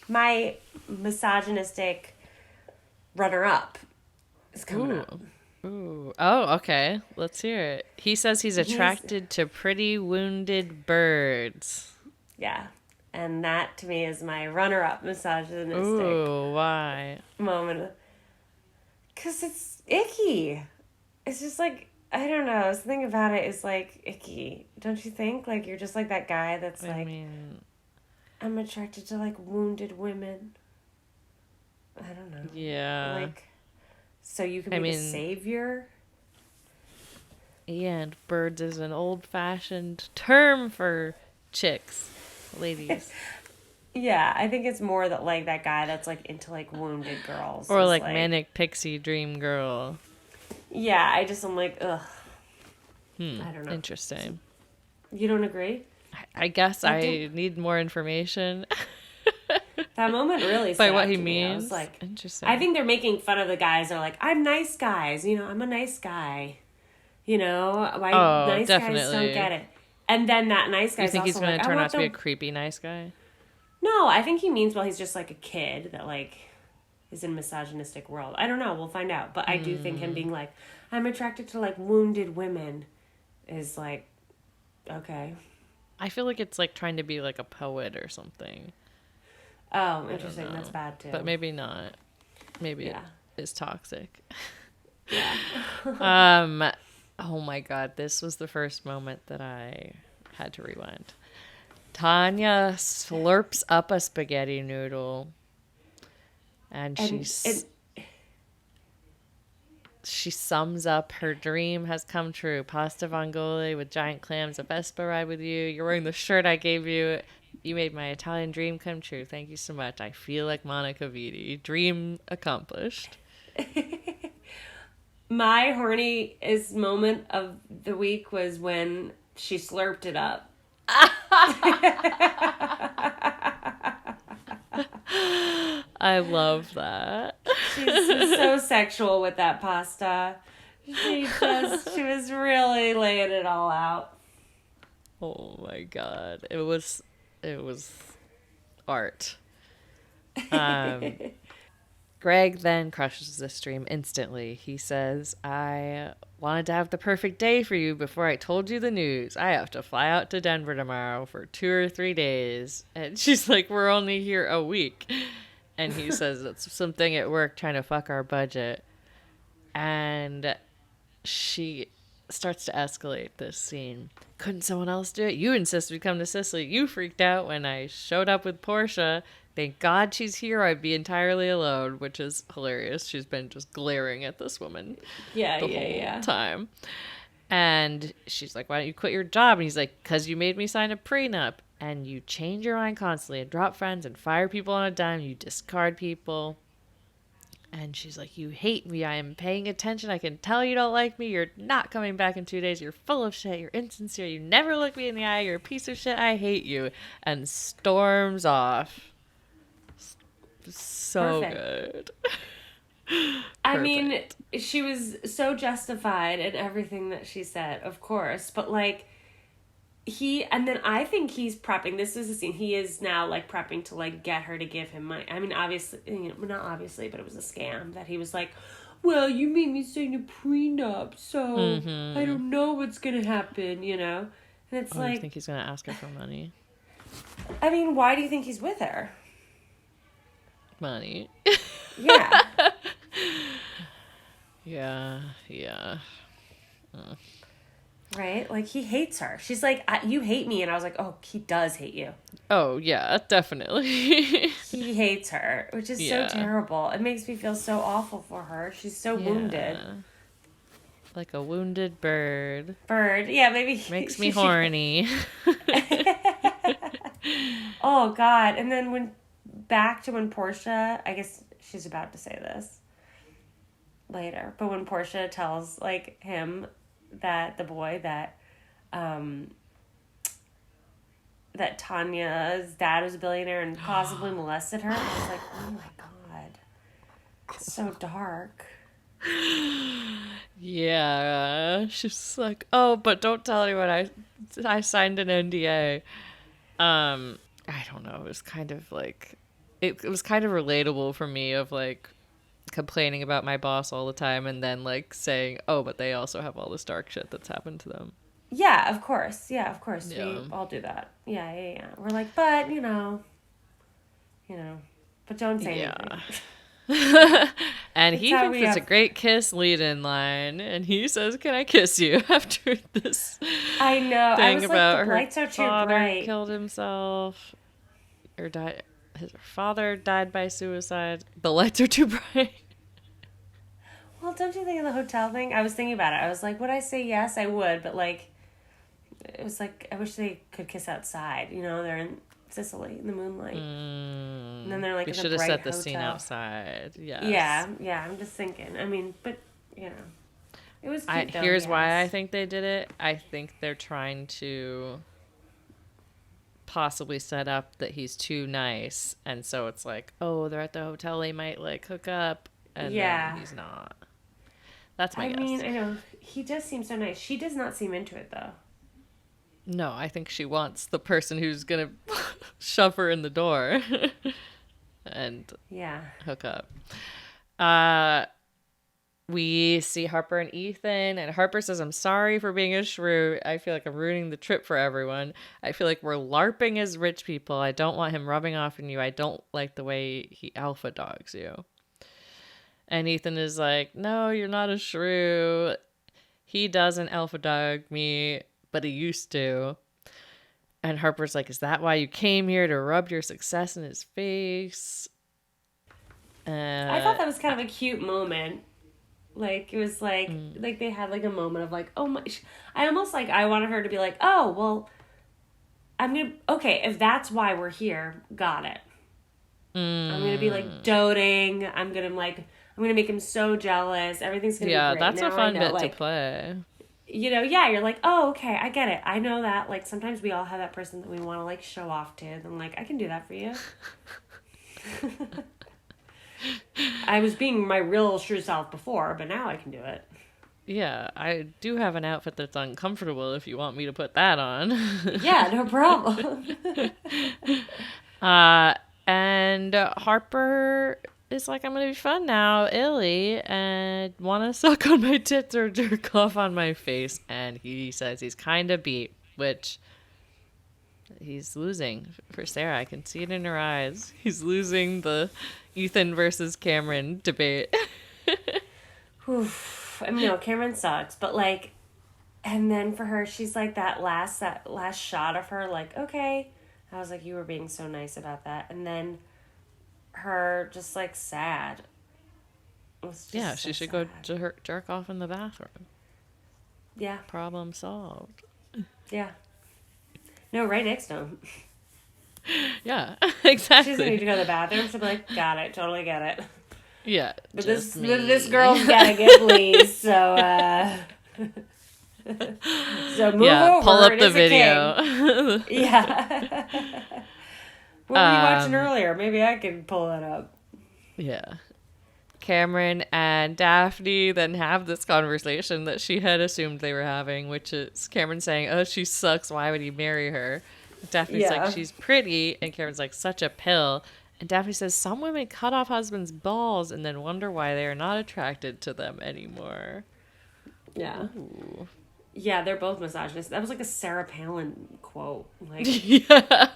my misogynistic runner-up is coming up. Ooh. Oh, okay. Let's hear it. He says he's attracted to pretty wounded birds. Yeah. And that, to me, is my runner-up misogynistic why? moment. Because it's icky. It's just like, I don't know. Something about it is like icky. Don't you think? Like, you're just like that guy that's I'm attracted to like wounded women. I don't know. Yeah. Like, so you can be the savior? Yeah, and birds is an old-fashioned term for chicks, ladies. Yeah, I think it's more that like that guy that's like into like wounded girls. Or like manic pixie dream girl. Yeah, I'm like, ugh. I don't know. Interesting. You don't agree? I guess I need more information. That moment really by what he means. means. I was like, interesting. I think they're making fun of the guys. They're like, I'm nice guys. You know, I'm a nice guy. You know, nice definitely. guys don't get it. And then that nice guy. You think he's going to turn out to be a creepy nice guy? No, I think he means he's just like a kid that like is in a misogynistic world. I don't know. We'll find out. But I do think him being like, I'm attracted to like wounded women is like, okay. I feel like it's like trying to be like a poet or something. Oh, interesting. That's bad too. But maybe not. Maybe it is toxic. Yeah. Oh my God. This was the first moment that I had to rewind. Tanya slurps up a spaghetti noodle. And And she sums up her dream has come true. Pasta vongole with giant clams, a Vespa ride with you. You're wearing the shirt I gave you. You made my Italian dream come true. Thank you so much. I feel like Monica Vitti. Dream accomplished. my horniest moment of the week was when she slurped it up. I love that. She's so sexual with that pasta. She was really laying it all out. Oh my god. It was art. Greg then crushes this dream instantly. He says, I wanted to have the perfect day for you before I told you the news. I have to fly out to Denver tomorrow for 2 or 3 days. And she's like, we're only here a week. And he says, it's something at work trying to fuck our budget. And she starts to escalate this scene. Couldn't someone else do it? You insisted we come to Sicily. You freaked out when I showed up with Portia. Thank God she's here. I'd be entirely alone, which is hilarious. She's been just glaring at this woman the whole time. And she's like, why don't you quit your job? And he's like, because you made me sign a prenup. And you change your mind constantly and drop friends and fire people on a dime. You discard people. And she's like, you hate me. I am paying attention. I can tell you don't like me. You're not coming back in 2 days. You're full of shit. You're insincere. You never look me in the eye. You're a piece of shit. I hate you. And storms off. So Perfect. good. I mean, she was so justified in everything that she said, of course. But, like, and then I think he's prepping. This is the scene. He is now, like, prepping to, like, get her to give him money. I mean, obviously, not obviously, but it was a scam that he was like, well, you made me sign a prenup, so I don't know what's going to happen, And it's like... you think he's going to ask her for money? I mean, why do you think he's with her? Money. Yeah. Yeah. Right? Like, he hates her. She's like, you hate me. And I was like, oh, he does hate you. Oh, yeah, definitely. He hates her, which is so terrible. It makes me feel so awful for her. She's so wounded. Like a wounded bird. Yeah, maybe. Makes me horny. Oh, God. And then back to when Portia, I guess she's about to say this later, but when Portia tells, like, him that the boy that Tanya's dad was a billionaire and possibly molested her, I was like, oh my God, so dark. Yeah, she's like, oh, but don't tell anyone I signed an NDA. I don't know, it was kind of like it was kind of relatable for me, of like complaining about my boss all the time and then like saying, oh, but they also have all this dark shit that's happened to them. Yeah, of course. We all do that. Yeah. We're like, but but don't say anything. And he thinks it's a great kiss lead-in line, and he says, can I kiss you, after this I know thing I was about like, the lights her are too father bright. killed himself or died. His father died by suicide. The lights are too bright. Well, don't you think of the hotel thing? I was thinking about it. I was like, would I say yes? I would, but like, it was like, I wish they could kiss outside. They're in Sicily in the moonlight. And then they're like, we in a should have bright set the hotel. scene outside. Yes. Yeah. I'm just thinking. I mean, but it was cute. Here's why I think they did it. I think they're trying to possibly set up that he's too nice, and so it's like, oh, they're at the hotel, they might like hook up, and then he's not. That's my guess. I mean, I know he does seem so nice. She does not seem into it though. No, I think she wants the person who's gonna shove her in the door and hook up. We see Harper and Ethan, and Harper says, I'm sorry for being a shrew. I feel like I'm ruining the trip for everyone. I feel like we're LARPing as rich people. I don't want him rubbing off on you. I don't like the way he alpha dogs you. And Ethan is like, no, you're not a shrew. He doesn't alpha dog me, but he used to. And Harper's like, is that why you came here, to rub your success in his face? I thought that was kind of a cute moment. Like, it was like they had like a moment of like, oh my, I almost like, I wanted her to be like, oh, well, okay, if that's why we're here, got it. I'm going to be like doting. I'm going to make him so jealous. Everything's going to be great. Yeah, that's now a fun bit like, to play. You know, yeah, you're like, oh, okay, I get it. I know that. Like, sometimes we all have that person that we want to like show off to. And like, I can do that for you. I was being my real true self before, but now I can do it. Yeah, I do have an outfit that's uncomfortable if you want me to put that on. Yeah, no problem. And Harper is like, I'm going to be fun now, illy, and want to suck on my tits or jerk off on my face. And he says he's kind of beat, which he's losing for Sarah. I can see it in her eyes. He's losing the Ethan versus Cameron debate. Oof. I mean, no, Cameron sucks, but like, and then for her, she's like that last shot of her, like, okay. I was like, you were being so nice about that. And then her just like sad. Yeah, she should go jerk off in the bathroom. Yeah. Problem solved. Yeah. No, right next to him. Yeah, exactly. She doesn't need to go to the bathroom. She'll be like, got it, totally get it. Yeah. But this girl's gotta get pleased, so so move over. Pull up the video. Yeah. What were you watching earlier? Maybe I can pull it up. Yeah. Cameron and Daphne then have this conversation that she had assumed they were having, which is Cameron saying, oh, she sucks, why would he marry her? Daphne's like, she's pretty, and Cameron's like, such a pill. And Daphne says, some women cut off husbands' balls and then wonder why they are not attracted to them anymore. Yeah. Ooh. Yeah, they're both misogynists. That was like a Sarah Palin quote. Like, yeah.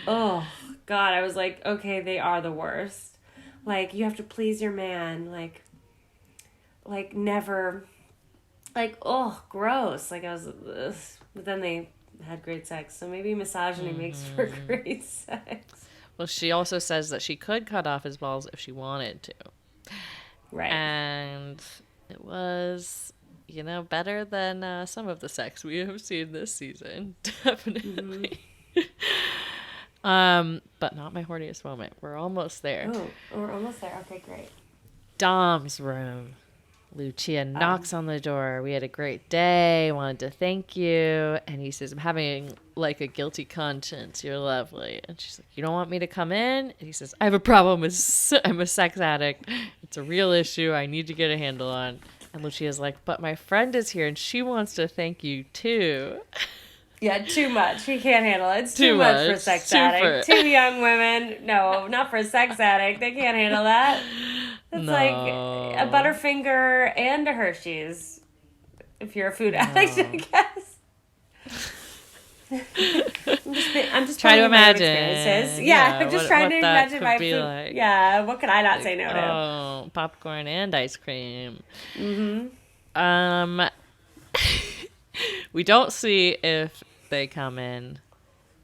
Oh, God, I was like, okay, they are the worst. Like, you have to please your man. Like never, like, oh, gross. Like, I was, ugh. But then they had great sex. So maybe misogyny makes for great sex. Well, she also says that she could cut off his balls if she wanted to. Right. And it was, better than some of the sex we have seen this season. Definitely. But not my horniest moment. We're almost there. Oh, we're almost there. Okay, great. Dom's room. Lucia knocks on the door. We had a great day. Wanted to thank you. And he says, I'm having like a guilty conscience. You're lovely. And she's like, you don't want me to come in? And he says, I have a problem. I'm a sex addict. It's a real issue. I need to get a handle on. And Lucia's like, but my friend is here and she wants to thank you too. Yeah, too much. He can't handle it. It's too much for a sex addict. Two young women. No, not for a sex addict. They can't handle that. It's like a Butterfinger and a Hershey's. If you're a food addict, I guess. I'm just trying to imagine. Experiences. Yeah, I'm just trying to imagine my food. Like. Yeah, what could I not say no to? Oh, popcorn and ice cream. We don't see if they come in,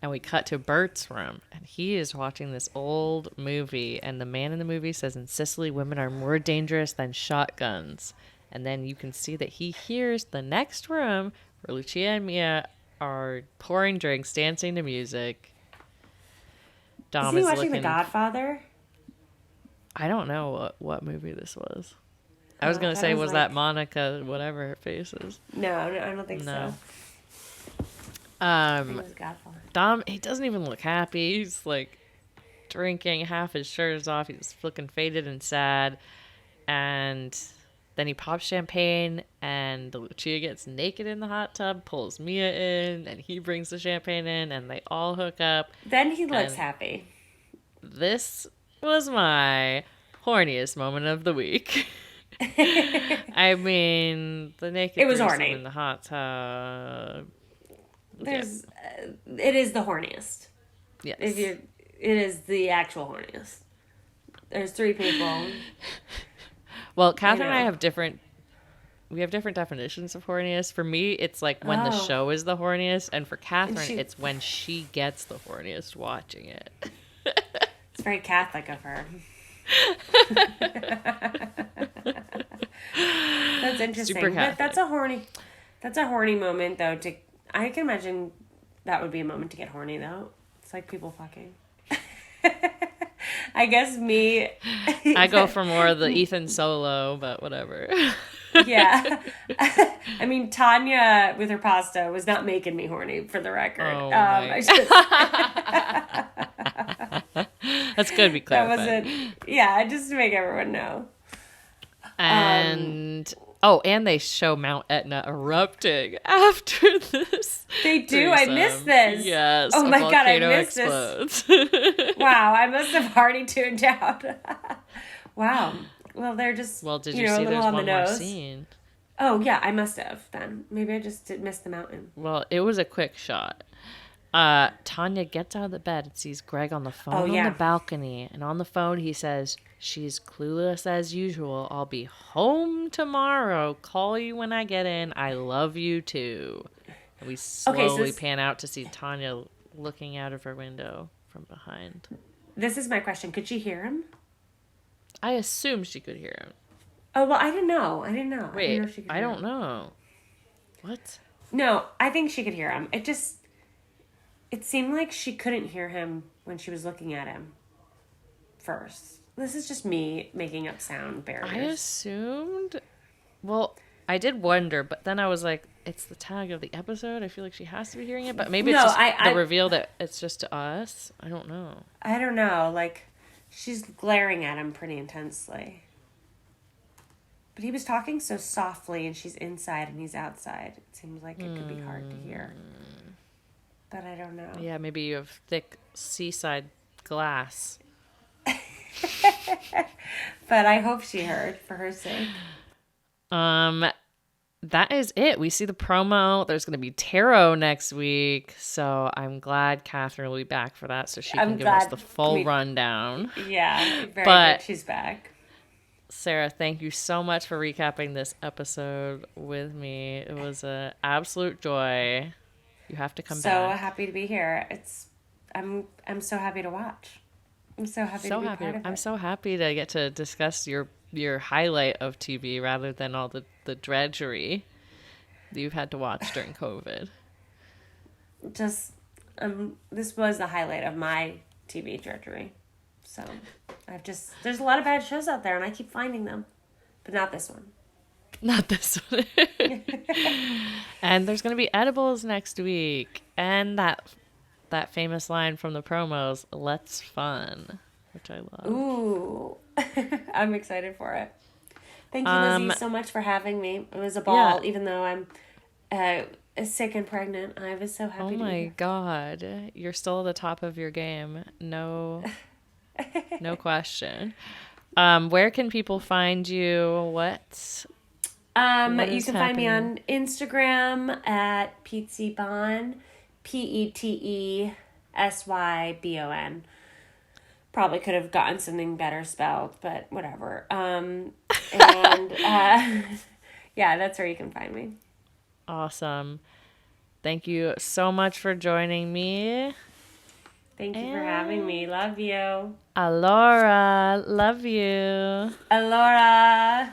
and we cut to Bert's room, and he is watching this old movie, and the man in the movie says, in Sicily, women are more dangerous than shotguns. And then you can see that he hears the next room where Lucia and Mia are pouring drinks, dancing to music. Dom is he watching The Godfather? I don't know what movie this was. I was going to say, was that Monica, whatever her face is? No, I don't think so. Dom, he doesn't even look happy. He's like drinking, half his shirt is off. He's looking faded and sad. And then he pops champagne, and Lucia gets naked in the hot tub, pulls Mia in, and he brings the champagne in, and they all hook up. Then he looks happy. This was my horniest moment of the week. I mean, the naked person in the hot tub. It is the horniest. Yes. It is the actual horniest. There's three people. Well, Catherine and I have different definitions of horniest. For me, it's like when the show is the horniest, and for Catherine, it's when she gets the horniest watching it. It's very Catholic of her. That's interesting. Super Catholic. That's a horny moment though. I can imagine that would be a moment to get horny though. It's like people fucking. I guess me. I go for more of the Ethan Solo, but whatever. Yeah. I mean, Tanya with her pasta was not making me horny, for the record. Oh, That's good to be clarified. That wasn't. Yeah, just to make everyone know. And and they show Mount Etna erupting after this. They do. threesome. I missed this. Yes. Oh my god, I missed explodes. this. Wow, I must have already tuned out. Wow. Well, they're just did you you know, see a little there's on one the more nose. scene? Oh yeah, I must have then. Maybe I just missed the mountain. Well, it was a quick shot. Tanya gets out of the bed and sees Greg on the phone on the balcony. And on the phone, he says, "She's clueless as usual. I'll be home tomorrow. Call you when I get in. I love you too." And we slowly pan out to see Tanya looking out of her window from behind. This is my question. Could she hear him? I assume she could hear him. Oh, well, I didn't know. Wait, I don't know. What? No, I think she could hear him. It seemed like she couldn't hear him when she was looking at him first. This is just me making up sound barriers. I assumed... Well, I did wonder, but then I was like, it's the tag of the episode. I feel like she has to be hearing it, but maybe it's just the reveal that it's just to us. I don't know. I don't know. Like, she's glaring at him pretty intensely. But he was talking so softly, and she's inside and he's outside. It seems like it could be hard to hear. But I don't know. Yeah, maybe you have thick seaside glass. But I hope she heard, for her sake. That is it. We see the promo. There's going to be tarot next week, so I'm glad Catherine will be back for that, so she can give us the full rundown. Yeah, very good. She's back. Sarah, thank you so much for recapping this episode with me. It was an absolute joy. You have to come back. So happy to be here. I'm so happy to watch. I'm so happy to be part of it. I'm so happy to get to discuss your highlight of TV rather than all the drudgery that you've had to watch during COVID. Just this was the highlight of my TV drudgery. So there's a lot of bad shows out there and I keep finding them, but not this one. Not this one. And there's going to be edibles next week. And that famous line from the promos, "Let's fun," which I love. Ooh. I'm excited for it. Thank you, Lizzy, so much for having me. It was a ball, even though I'm sick and pregnant. I was so happy to be here. Oh my God. You're still at the top of your game. No question. Where can people find you? What you can find me on Instagram at PetsyBon, PetsyBon. Probably could have gotten something better spelled, but whatever. And yeah, that's where you can find me. Awesome. Thank you so much for joining me. Thank you for having me. Love you. Allora, love you. Allora.